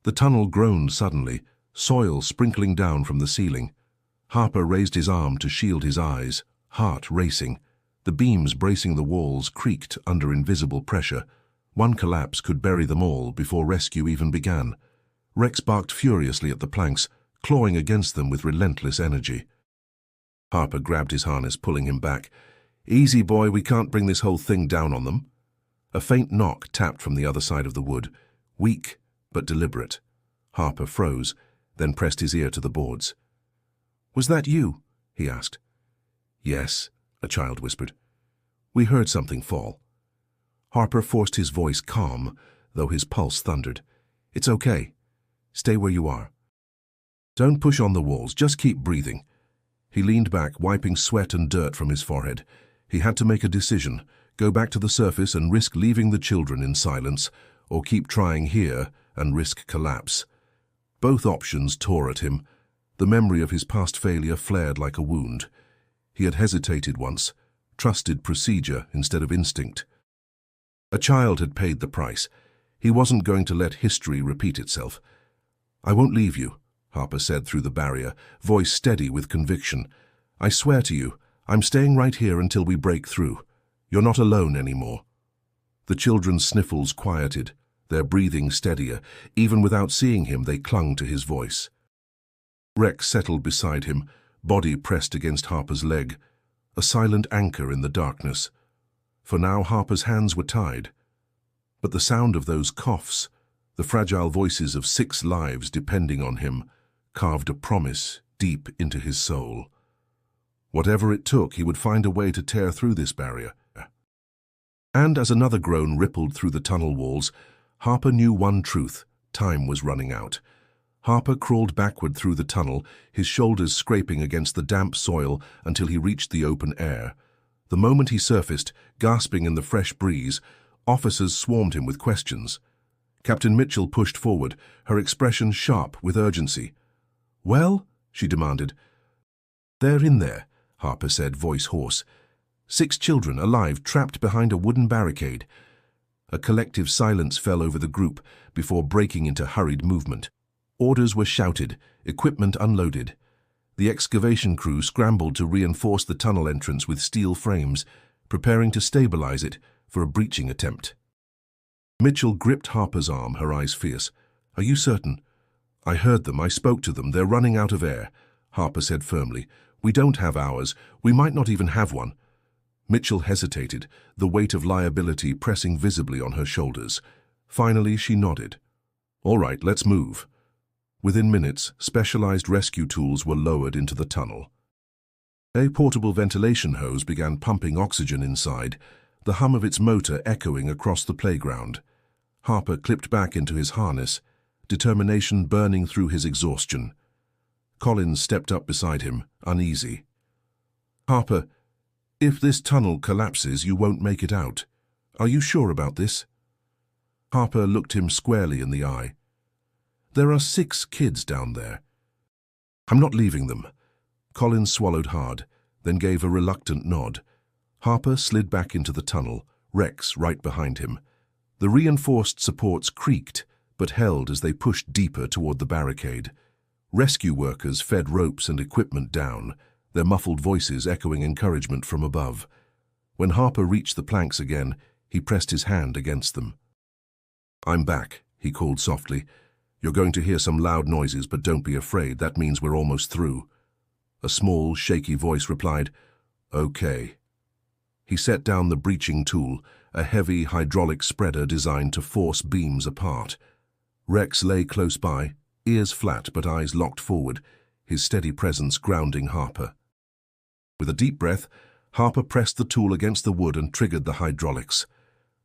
The tunnel groaned suddenly, soil sprinkling down from the ceiling. Harper raised his arm to shield his eyes, heart racing. The beams bracing the walls creaked under invisible pressure. One collapse could bury them all before rescue even began. Rex barked furiously at the planks, clawing against them with relentless energy. Harper grabbed his harness, pulling him back. Easy, boy, we can't bring this whole thing down on them. A faint knock tapped from the other side of the wood, weak but deliberate. Harper froze, then pressed his ear to the boards. Was that you? He asked. Yes, a child whispered. We heard something fall. Harper forced his voice calm, though his pulse thundered. It's okay. Stay where you are. Don't push on the walls, just keep breathing. He leaned back, wiping sweat and dirt from his forehead. He had to make a decision, go back to the surface and risk leaving the children in silence, or keep trying here and risk collapse. Both options tore at him. The memory of his past failure flared like a wound. He had hesitated once, trusted procedure instead of instinct. A child had paid the price. He wasn't going to let history repeat itself. I won't leave you, Harper said through the barrier, voice steady with conviction. I swear to you, I'm staying right here until we break through. You're not alone anymore. The children's sniffles quieted, their breathing steadier. Even without seeing him, they clung to his voice. Rex settled beside him, body pressed against Harper's leg, a silent anchor in the darkness. For now, Harper's hands were tied. But the sound of those coughs, the fragile voices of 6 lives depending on him, carved a promise deep into his soul. Whatever it took, he would find a way to tear through this barrier. And as another groan rippled through the tunnel walls, Harper knew one truth: time was running out. Harper crawled backward through the tunnel, his shoulders scraping against the damp soil until he reached the open air. The moment he surfaced, gasping in the fresh breeze, officers swarmed him with questions. Captain Mitchell pushed forward, her expression sharp with urgency. Well? She demanded. They're in there, Harper said, voice hoarse. 6 children alive, trapped behind a wooden barricade. A collective silence fell over the group before breaking into hurried movement. Orders were shouted, equipment unloaded. The excavation crew scrambled to reinforce the tunnel entrance with steel frames, preparing to stabilize it for a breaching attempt. Mitchell gripped Harper's arm, her eyes fierce. Are you certain? I heard them. I spoke to them. They're running out of air, Harper said firmly. We don't have ours. We might not even have one. Mitchell hesitated, the weight of liability pressing visibly on her shoulders. Finally, she nodded. All right, let's move. Within minutes, specialized rescue tools were lowered into the tunnel. A portable ventilation hose began pumping oxygen inside, the hum of its motor echoing across the playground. Harper clipped back into his harness, determination burning through his exhaustion. Collins stepped up beside him, uneasy. "Harper, if this tunnel collapses, you won't make it out. Are you sure about this?" Harper looked him squarely in the eye. "There are 6 kids down there. I'm not leaving them." Collins swallowed hard, then gave a reluctant nod. Harper slid back into the tunnel, Rex right behind him. The reinforced supports creaked, but held as they pushed deeper toward the barricade. Rescue workers fed ropes and equipment down, their muffled voices echoing encouragement from above. When Harper reached the planks again, he pressed his hand against them. "I'm back," he called softly. "You're going to hear some loud noises, but don't be afraid. That means we're almost through." A small, shaky voice replied, "Okay." He set down the breaching tool, a heavy hydraulic spreader designed to force beams apart. Rex lay close by, ears flat but eyes locked forward, his steady presence grounding Harper. With a deep breath, Harper pressed the tool against the wood and triggered the hydraulics.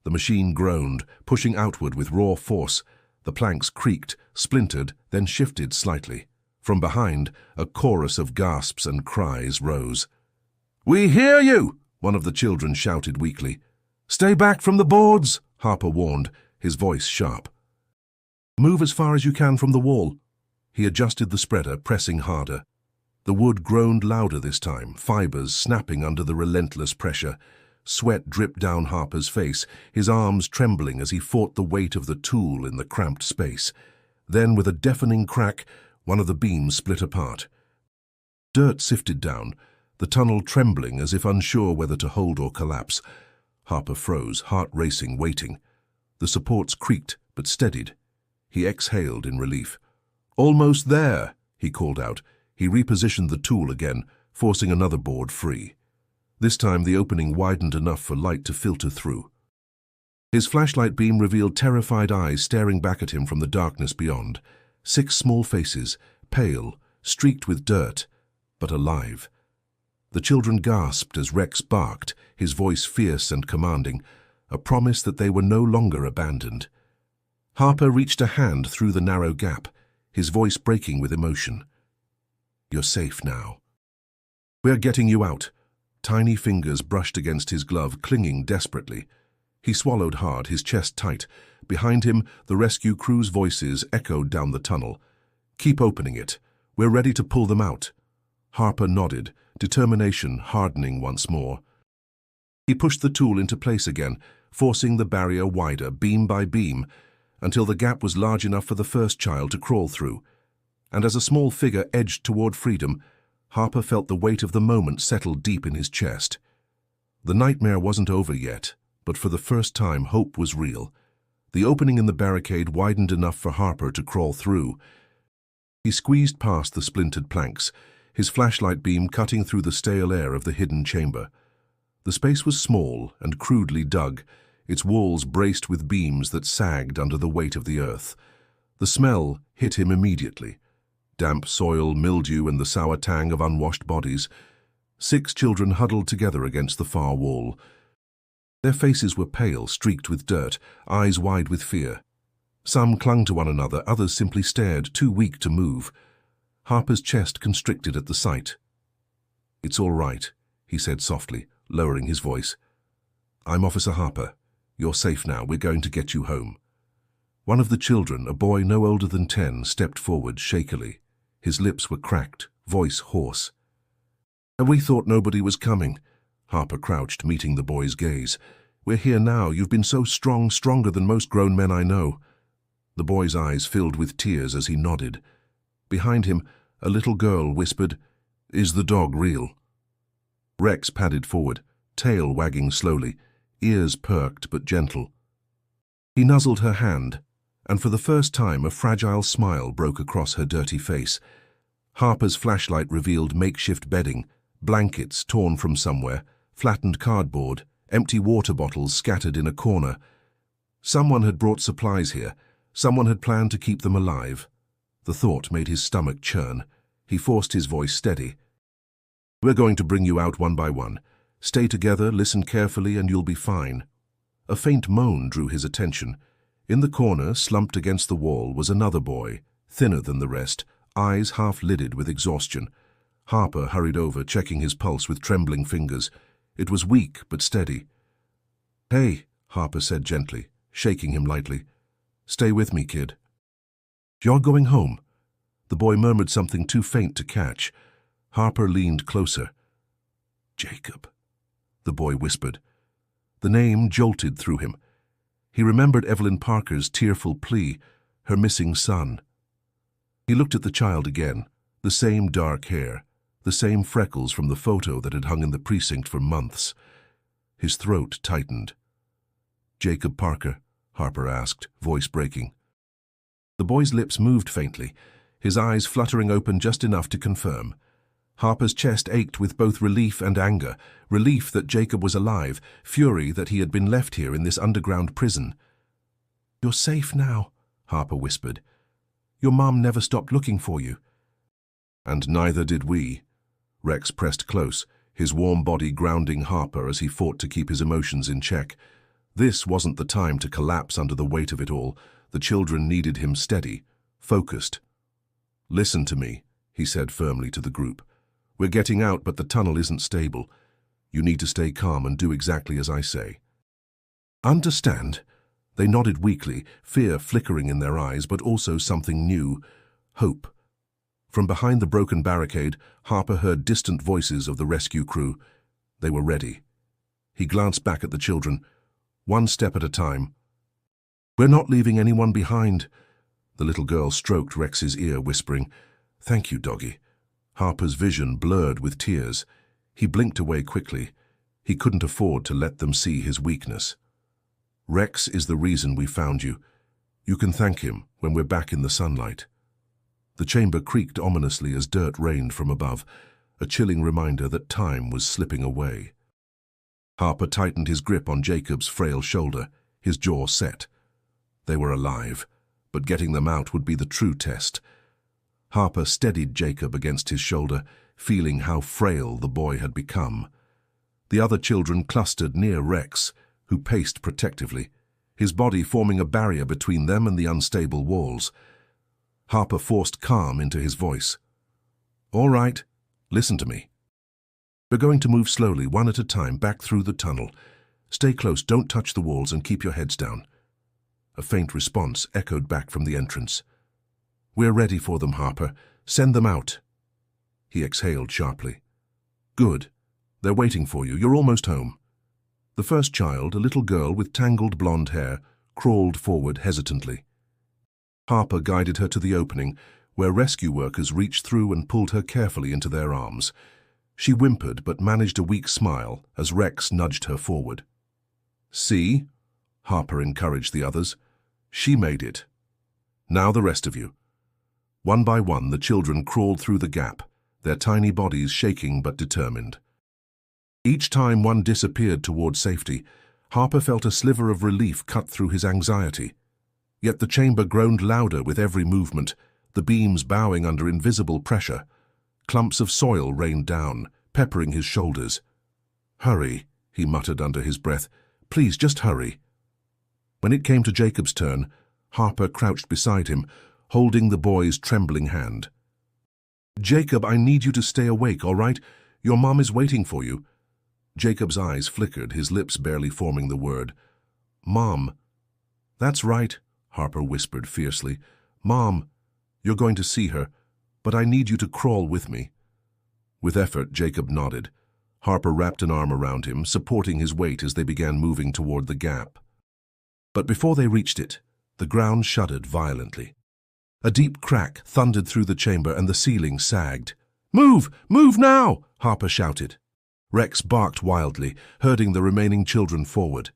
The machine groaned, pushing outward with raw force. The planks creaked, splintered, then shifted slightly. From behind, a chorus of gasps and cries rose. "We hear you!" one of the children shouted weakly. "Stay back from the boards," Harper warned, his voice sharp. "Move as far as you can from the wall." He adjusted the spreader, pressing harder. The wood groaned louder this time, fibers snapping under the relentless pressure. Sweat dripped down Harper's face, his arms trembling as he fought the weight of the tool in the cramped space. Then, with a deafening crack, one of the beams split apart. Dirt sifted down, the tunnel trembling as if unsure whether to hold or collapse. Harper froze, heart racing, waiting. The supports creaked, but steadied. He exhaled in relief. "Almost there," he called out. He repositioned the tool again, forcing another board free. This time the opening widened enough for light to filter through. His flashlight beam revealed terrified eyes staring back at him from the darkness beyond. 6 small faces, pale, streaked with dirt, but alive. The children gasped as Rex barked, his voice fierce and commanding, a promise that they were no longer abandoned. Harper reached a hand through the narrow gap, his voice breaking with emotion. "You're safe now. We're getting you out." Tiny fingers brushed against his glove, clinging desperately. He swallowed hard, his chest tight. Behind him, the rescue crew's voices echoed down the tunnel. "Keep opening it. We're ready to pull them out." Harper nodded, determination hardening once more. He pushed the tool into place again, forcing the barrier wider, beam by beam, until the gap was large enough for the first child to crawl through. And as a small figure edged toward freedom, Harper felt the weight of the moment settle deep in his chest. The nightmare wasn't over yet, but for the first time hope was real. The opening in the barricade widened enough for Harper to crawl through. He squeezed past the splintered planks, his flashlight beam cutting through the stale air of the hidden chamber. The space was small and crudely dug, its walls braced with beams that sagged under the weight of the earth. The smell hit him immediately. Damp soil, mildew, and the sour tang of unwashed bodies. 6 children huddled together against the far wall. Their faces were pale, streaked with dirt, eyes wide with fear. Some clung to one another, others simply stared, too weak to move. Harper's chest constricted at the sight. "It's all right," he said softly, lowering his voice. "I'm Officer Harper. You're safe now. We're going to get you home." One of the children, a boy no older than 10, stepped forward shakily. His lips were cracked, voice hoarse. "And we thought nobody was coming." Harper crouched, meeting the boy's gaze. "We're here now. You've been so strong, stronger than most grown men I know." The boy's eyes filled with tears as he nodded. Behind him, a little girl whispered, "Is the dog real?" Rex padded forward, tail wagging slowly, ears perked but gentle. He nuzzled her hand, and for the first time a fragile smile broke across her dirty face. Harper's flashlight revealed makeshift bedding, blankets torn from somewhere, flattened cardboard, empty water bottles scattered in a corner. Someone had brought supplies here. Someone had planned to keep them alive. The thought made his stomach churn. He forced his voice steady. "We're going to bring you out one by one. Stay together, listen carefully, and you'll be fine." A faint moan drew his attention. In the corner, slumped against the wall, was another boy, thinner than the rest, eyes half-lidded with exhaustion. Harper hurried over, checking his pulse with trembling fingers. It was weak but steady. "Hey," Harper said gently, shaking him lightly. "Stay with me, kid." "You're going home?" The boy murmured something too faint to catch. Harper leaned closer. "Jacob," the boy whispered. The name jolted through him. He remembered Evelyn Parker's tearful plea, her missing son. He looked at the child again, the same dark hair, the same freckles from the photo that had hung in the precinct for months. His throat tightened. "Jacob Parker?" Harper asked, voice breaking. The boy's lips moved faintly, his eyes fluttering open just enough to confirm. Harper's chest ached with both relief and anger, relief that Jacob was alive, fury that he had been left here in this underground prison. "You're safe now," Harper whispered. "Your mom never stopped looking for you." "And neither did we." Rex pressed close, his warm body grounding Harper as he fought to keep his emotions in check. This wasn't the time to collapse under the weight of it all. The children needed him steady, focused. "Listen to me," he said firmly to the group. "We're getting out, but the tunnel isn't stable. You need to stay calm and do exactly as I say." "Understand?" They nodded weakly, fear flickering in their eyes, but also something new, hope. From behind the broken barricade, Harper heard distant voices of the rescue crew. They were ready. He glanced back at the children, one step at a time. "We're not leaving anyone behind." The little girl stroked Rex's ear, whispering, "Thank you, doggy." Harper's vision blurred with tears. He blinked away quickly. He couldn't afford to let them see his weakness. "Rex is the reason we found you. You can thank him when we're back in the sunlight." The chamber creaked ominously as dirt rained from above, a chilling reminder that time was slipping away. Harper tightened his grip on Jacob's frail shoulder, his jaw set. They were alive, but getting them out would be the true test. Harper steadied Jacob against his shoulder, feeling how frail the boy had become. The other children clustered near Rex, who paced protectively, his body forming a barrier between them and the unstable walls. Harper forced calm into his voice. "All right, listen to me. We're going to move slowly, one at a time, back through the tunnel. Stay close, don't touch the walls, and keep your heads down." A faint response echoed back from the entrance. "We're ready for them, Harper. Send them out." He exhaled sharply. "Good. They're waiting for you. You're almost home." The first child, a little girl with tangled blonde hair, crawled forward hesitantly. Harper guided her to the opening, where rescue workers reached through and pulled her carefully into their arms. She whimpered but managed a weak smile as Rex nudged her forward. "See?" Harper encouraged the others. "She made it. Now the rest of you." One by one, the children crawled through the gap, their tiny bodies shaking but determined. Each time one disappeared toward safety, Harper felt a sliver of relief cut through his anxiety. Yet the chamber groaned louder with every movement, the beams bowing under invisible pressure. Clumps of soil rained down, peppering his shoulders. "Hurry," he muttered under his breath. "Please, just hurry." When it came to Jacob's turn, Harper crouched beside him, holding the boy's trembling hand. "Jacob, I need you to stay awake, all right? Your mom is waiting for you." Jacob's eyes flickered, his lips barely forming the word. "Mom." "That's right," Harper whispered fiercely. "Mom, you're going to see her, but I need you to crawl with me." With effort, Jacob nodded. Harper wrapped an arm around him, supporting his weight as they began moving toward the gap. But before they reached it, the ground shuddered violently. A deep crack thundered through the chamber and the ceiling sagged. "Move! Move now!" Harper shouted. Rex barked wildly, herding the remaining children forward.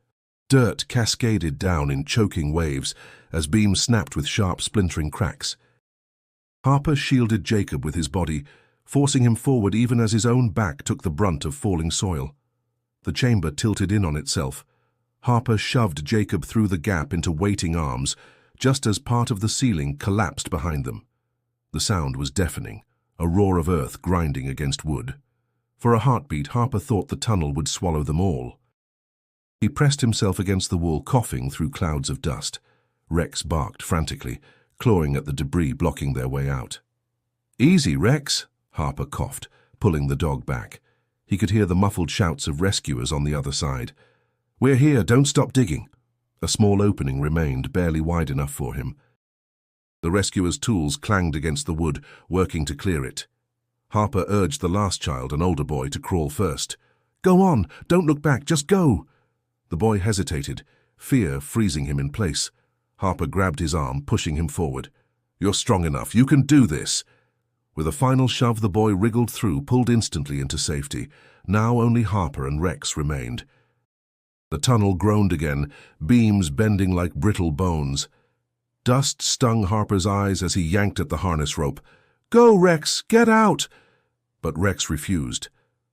Dirt cascaded down in choking waves as beams snapped with sharp splintering cracks. Harper shielded Jacob with his body, forcing him forward even as his own back took the brunt of falling soil. The chamber tilted in on itself. Harper shoved Jacob through the gap into waiting arms, just as part of the ceiling collapsed behind them. The sound was deafening, a roar of earth grinding against wood. For a heartbeat, Harper thought the tunnel would swallow them all. He pressed himself against the wall, coughing through clouds of dust. Rex barked frantically, clawing at the debris blocking their way out. "Easy, Rex," Harper coughed, pulling the dog back. He could hear the muffled shouts of rescuers on the other side. "We're here, don't stop digging." A small opening remained, barely wide enough for him. The rescuers' tools clanged against the wood, working to clear it. Harper urged the last child, an older boy, to crawl first. "Go on, don't look back, just go." The boy hesitated, fear freezing him in place. Harper grabbed his arm, pushing him forward. "You're strong enough, you can do this." With a final shove, the boy wriggled through, pulled instantly into safety. Now only Harper and Rex remained. The tunnel groaned again, beams bending like brittle bones. Dust stung Harper's eyes as he yanked at the harness rope. "Go, Rex, get out!" But Rex refused.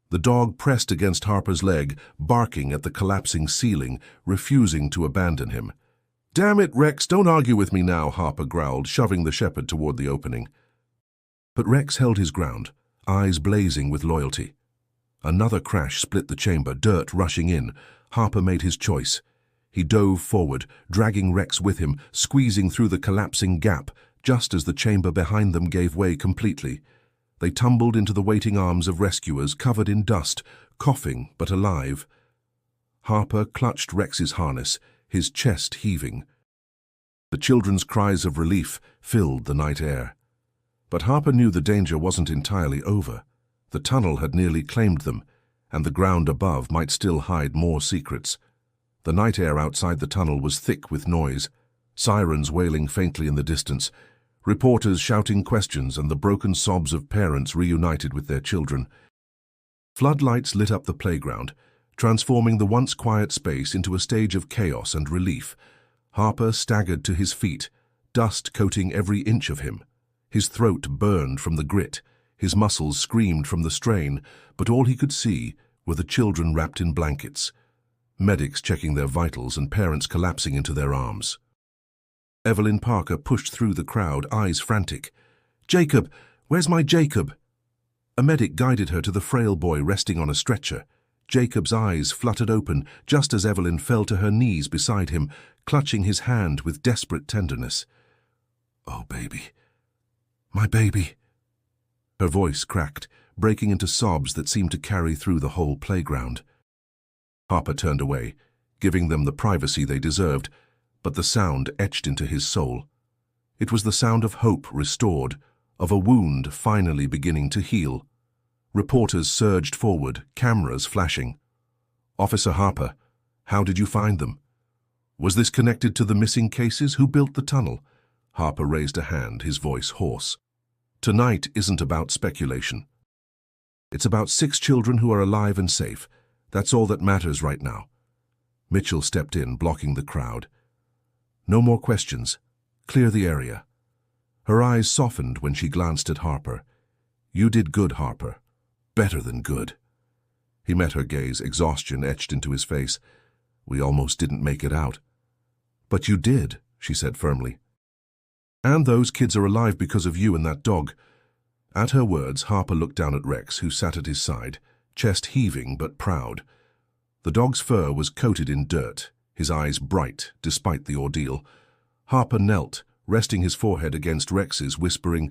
The dog pressed against Harper's leg, barking at the collapsing ceiling, refusing to abandon him. "Damn it, Rex, don't argue with me now," Harper growled, shoving the shepherd toward the opening. But Rex held his ground, eyes blazing with loyalty. Another crash split the chamber, dirt rushing in. Harper made his choice. He dove forward, dragging Rex with him, squeezing through the collapsing gap, just as the chamber behind them gave way completely. They tumbled into the waiting arms of rescuers, covered in dust, coughing but alive. Harper clutched Rex's harness, his chest heaving. The children's cries of relief filled the night air. But Harper knew the danger wasn't entirely over. The tunnel had nearly claimed them, and the ground above might still hide more secrets. The night air outside the tunnel was thick with noise, sirens wailing faintly in the distance, reporters shouting questions, and the broken sobs of parents reunited with their children. Floodlights lit up the playground, transforming the once quiet space into a stage of chaos and relief. Harper staggered to his feet, dust coating every inch of him. His throat burned from the grit, his muscles screamed from the strain, but all he could see were the children wrapped in blankets, medics checking their vitals and parents collapsing into their arms. Evelyn Parker pushed through the crowd, eyes frantic. "Jacob! Where's my Jacob?" A medic guided her to the frail boy resting on a stretcher. Jacob's eyes fluttered open just as Evelyn fell to her knees beside him, clutching his hand with desperate tenderness. "Oh, baby. My baby." Her voice cracked, breaking into sobs that seemed to carry through the whole playground. Harper turned away, giving them the privacy they deserved, but the sound etched into his soul. It was the sound of hope restored, of a wound finally beginning to heal. Reporters surged forward, cameras flashing. "Officer Harper, how did you find them? Was this connected to the missing cases? Who built the tunnel?" Harper raised a hand, his voice hoarse. "Tonight isn't about speculation. It's about 6 children who are alive and safe. That's all that matters right now." Mitchell stepped in, blocking the crowd. "No more questions. Clear the area." Her eyes softened when she glanced at Harper. "You did good, Harper. Better than good." He met her gaze, exhaustion etched into his face. "We almost didn't make it out." "But you did," she said firmly. "And those kids are alive because of you and that dog." At her words, Harper looked down at Rex, who sat at his side, chest heaving but proud. The dog's fur was coated in dirt, his eyes bright despite the ordeal. Harper knelt, resting his forehead against Rex's, whispering,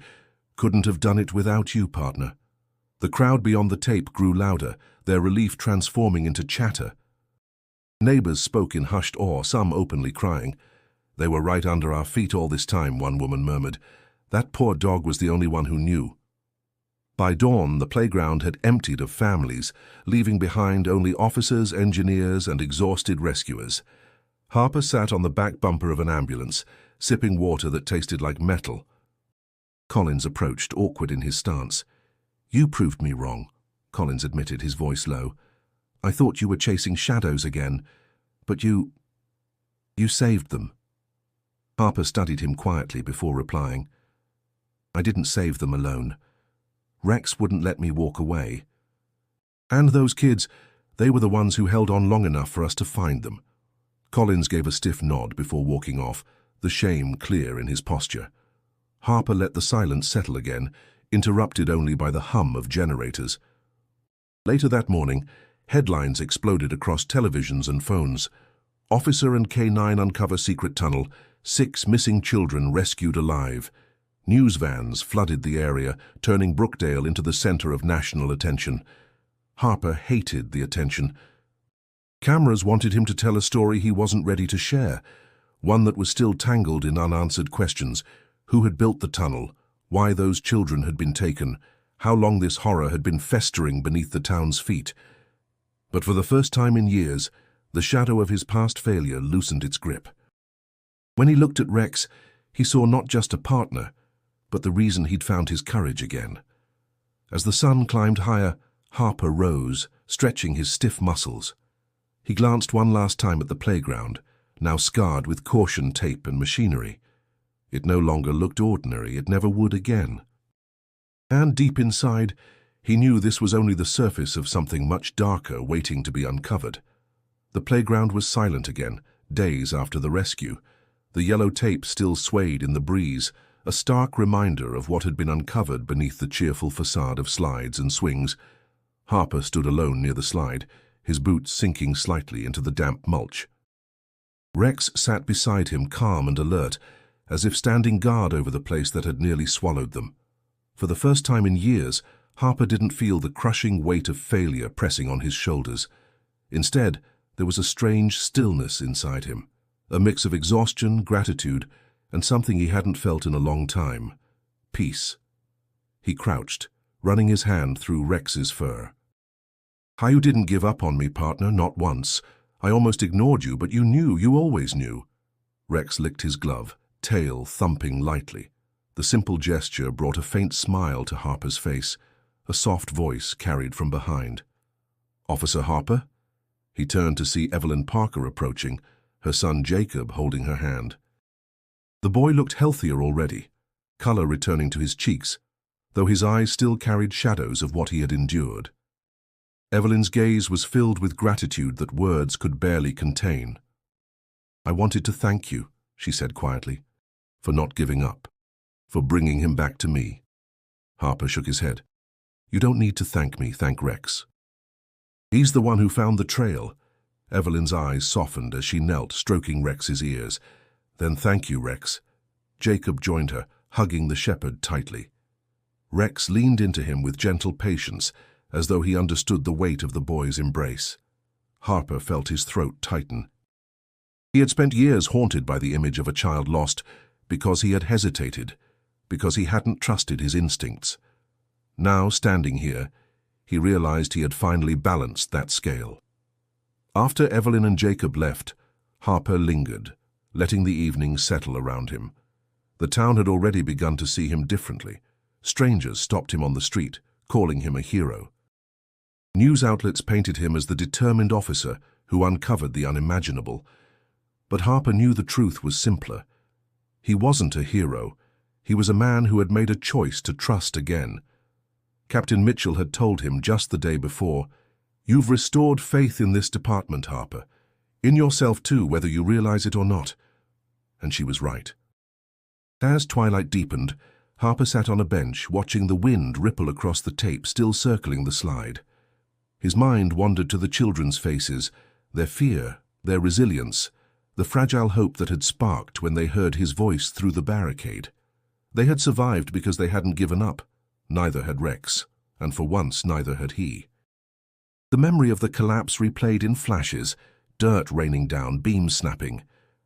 "Couldn't have done it without you, partner." The crowd beyond the tape grew louder, their relief transforming into chatter. Neighbors spoke in hushed awe, some openly crying. "They were right under our feet all this time," one woman murmured. "That poor dog was the only one who knew." By dawn, the playground had emptied of families, leaving behind only officers, engineers, and exhausted rescuers. Harper sat on the back bumper of an ambulance, sipping water that tasted like metal. Collins approached, awkward in his stance. "You proved me wrong," Collins admitted, his voice low. "I thought you were chasing shadows again, but you saved them." Harper studied him quietly before replying. "I didn't save them alone. Rex wouldn't let me walk away. And those kids, they were the ones who held on long enough for us to find them." Collins gave a stiff nod before walking off, the shame clear in his posture. Harper let the silence settle again, interrupted only by the hum of generators. Later that morning, headlines exploded across televisions and phones. "Officer and K9 uncover secret tunnel, 6 missing children rescued alive." News vans flooded the area, turning Brookdale into the center of national attention. Harper hated the attention. Cameras wanted him to tell a story he wasn't ready to share, one that was still tangled in unanswered questions. Who had built the tunnel? Why those children had been taken? How long this horror had been festering beneath the town's feet? But for the first time in years, the shadow of his past failure loosened its grip. When he looked at Rex, he saw not just a partner, but the reason he'd found his courage again. As the sun climbed higher, Harper rose, stretching his stiff muscles. He glanced one last time at the playground, now scarred with caution tape and machinery. It no longer looked ordinary, it never would again. And deep inside, he knew this was only the surface of something much darker waiting to be uncovered. The playground was silent again, days after the rescue. The yellow tape still swayed in the breeze, a stark reminder of what had been uncovered beneath the cheerful facade of slides and swings. Harper stood alone near the slide, his boots sinking slightly into the damp mulch. Rex sat beside him, calm and alert, as if standing guard over the place that had nearly swallowed them. For the first time in years, Harper didn't feel the crushing weight of failure pressing on his shoulders. Instead, there was a strange stillness inside him, a mix of exhaustion, gratitude, and something he hadn't felt in a long time: peace. He crouched, running his hand through Rex's fur. "How you didn't give up on me, partner, not once. I almost ignored you, but you knew, you always knew." Rex licked his glove, tail thumping lightly. The simple gesture brought a faint smile to Harper's face. A soft voice carried from behind. "Officer Harper?" He turned to see Evelyn Parker approaching, her son Jacob holding her hand. The boy looked healthier already, color returning to his cheeks, though his eyes still carried shadows of what he had endured. Evelyn's gaze was filled with gratitude that words could barely contain. "I wanted to thank you," she said quietly, "for not giving up, for bringing him back to me." Harper shook his head. "You don't need to thank me, thank Rex. He's the one who found the trail." Evelyn's eyes softened as she knelt, stroking Rex's ears. "Then thank you, Rex." Jacob joined her, hugging the shepherd tightly. Rex leaned into him with gentle patience, as though he understood the weight of the boy's embrace. Harper felt his throat tighten. He had spent years haunted by the image of a child lost because he had hesitated, because he hadn't trusted his instincts. Now, standing here, he realized he had finally balanced that scale. After Evelyn and Jacob left, Harper lingered, letting the evening settle around him. The town had already begun to see him differently. Strangers stopped him on the street, calling him a hero. News outlets painted him as the determined officer who uncovered the unimaginable. But Harper knew the truth was simpler. He wasn't a hero. He was a man who had made a choice to trust again. Captain Mitchell had told him just the day before, "You've restored faith in this department, Harper. In yourself too, whether you realize it or not." And she was right. As twilight deepened, Harper sat on a bench, watching the wind ripple across the tape still circling the slide. His mind wandered to the children's faces, their fear, their resilience, the fragile hope that had sparked when they heard his voice through the barricade. They had survived because they hadn't given up. Neither had Rex, and for once neither had he. The memory of the collapse replayed in flashes, dirt raining down, beams snapping,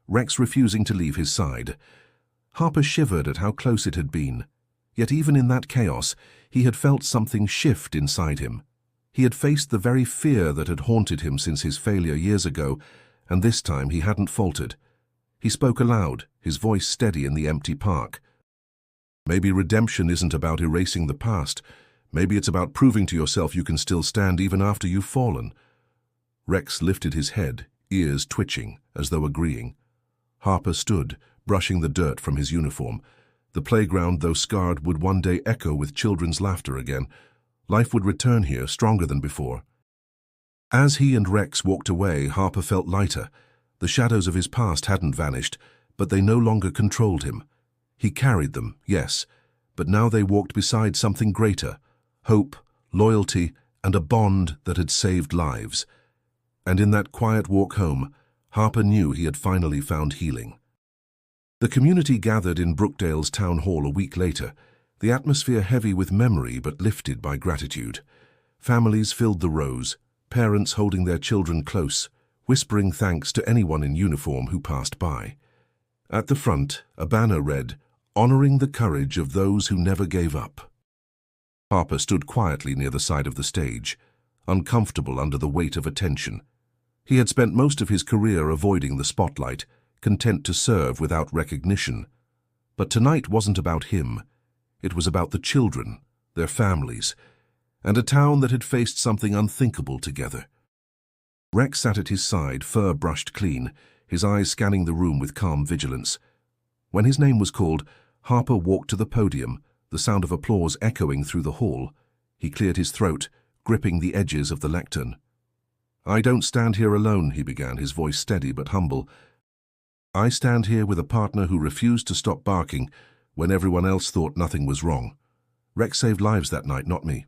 Rex refusing to leave his side. Harper shivered at how close it had been. Yet even in that chaos, he had felt something shift inside him. He had faced the very fear that had haunted him since his failure years ago, and this time he hadn't faltered. He spoke aloud, his voice steady in the empty park. "Maybe redemption isn't about erasing the past. Maybe it's about proving to yourself you can still stand even after you've fallen." Rex lifted his head, ears twitching, as though agreeing. Harper stood, brushing the dirt from his uniform. The playground, though scarred, would one day echo with children's laughter again. Life would return here, stronger than before. As he and Rex walked away, Harper felt lighter. The shadows of his past hadn't vanished, but they no longer controlled him. He carried them, yes, but now they walked beside something greater: hope, loyalty, and a bond that had saved lives. And in that quiet walk home, Harper knew he had finally found healing. The community gathered in Brookdale's town hall a week later, the atmosphere heavy with memory but lifted by gratitude. Families filled the rows, parents holding their children close, whispering thanks to anyone in uniform who passed by. At the front, a banner read, "Honoring the courage of those who never gave up." Harper stood quietly near the side of the stage, uncomfortable under the weight of attention. He had spent most of his career avoiding the spotlight, content to serve without recognition. But tonight wasn't about him. It was about the children, their families, and a town that had faced something unthinkable together. Rex sat at his side, fur brushed clean, his eyes scanning the room with calm vigilance. When his name was called, Harper walked to the podium, the sound of applause echoing through the hall. He cleared his throat, gripping the edges of the lectern. "I don't stand here alone," he began, his voice steady but humble. "I stand here with a partner who refused to stop barking when everyone else thought nothing was wrong. Rex saved lives that night, not me.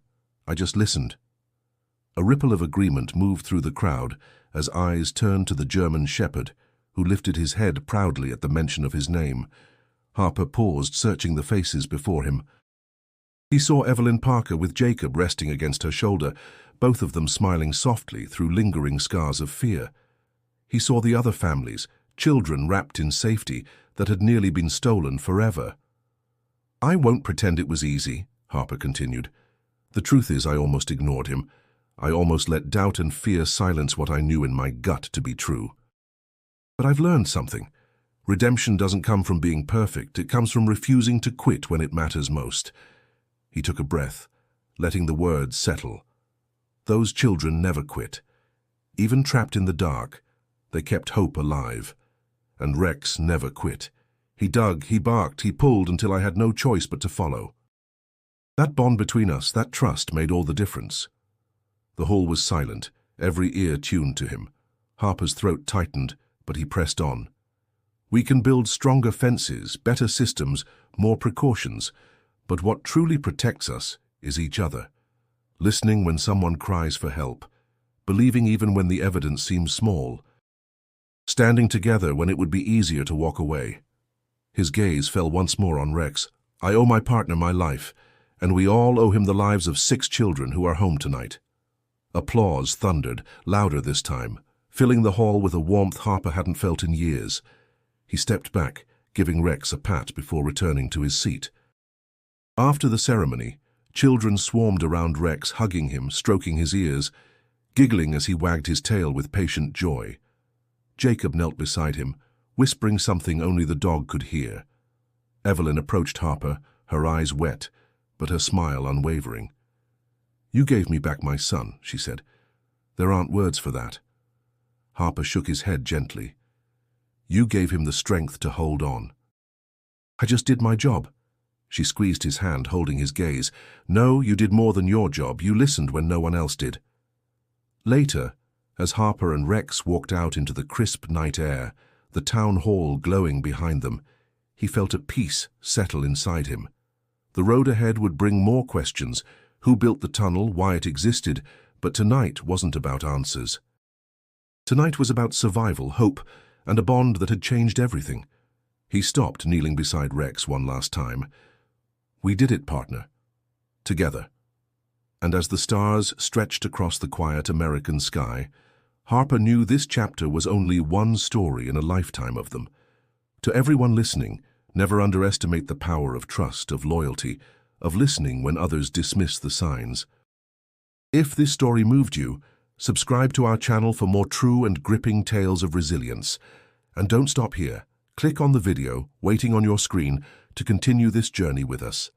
I just listened." A ripple of agreement moved through the crowd as eyes turned to the German shepherd, who lifted his head proudly at the mention of his name. Harper paused, searching the faces before him. He saw Evelyn Parker with Jacob resting against her shoulder, both of them smiling softly through lingering scars of fear. He saw the other families, children wrapped in safety that had nearly been stolen forever. "I won't pretend it was easy," Harper continued. "The truth is I almost ignored him. I almost let doubt and fear silence what I knew in my gut to be true. But I've learned something. Redemption doesn't come from being perfect. It comes from refusing to quit when it matters most." He took a breath, letting the words settle. Those children never quit. Even trapped in the dark, they kept hope alive. And Rex never quit. He dug, he barked, he pulled until I had no choice but to follow. That bond between us, that trust, made all the difference. The hall was silent, every ear tuned to him. Harper's throat tightened, but he pressed on. "We can build stronger fences, better systems, more precautions, but what truly protects us is each other. Listening when someone cries for help, believing even when the evidence seems small, standing together when it would be easier to walk away." His gaze fell once more on Rex. "I owe my partner my life, and we all owe him the lives of 6 children who are home tonight." Applause thundered, louder this time, filling the hall with a warmth Harper hadn't felt in years. He stepped back, giving Rex a pat before returning to his seat. After the ceremony, children swarmed around Rex, hugging him, stroking his ears, giggling as he wagged his tail with patient joy. Jacob knelt beside him, whispering something only the dog could hear. Evelyn approached Harper, her eyes wet, but her smile unwavering. "You gave me back my son," she said. "There aren't words for that." Harper shook his head gently. "You gave him the strength to hold on." "I just did my job." She squeezed his hand, holding his gaze. "No, you did more than your job. You listened when no one else did." Later, as Harper and Rex walked out into the crisp night air, the town hall glowing behind them, he felt a peace settle inside him. The road ahead would bring more questions. Who built the tunnel, why it existed, but tonight wasn't about answers. Tonight was about survival, hope, and a bond that had changed everything. He stopped, kneeling beside Rex one last time. "We did it, partner. Together." And as the stars stretched across the quiet American sky, Harper knew this chapter was only one story in a lifetime of them. To everyone listening, never underestimate the power of trust, of loyalty, of listening when others dismiss the signs. If this story moved you, subscribe to our channel for more true and gripping tales of resilience. And don't stop here. Click on the video waiting on your screen to continue this journey with us.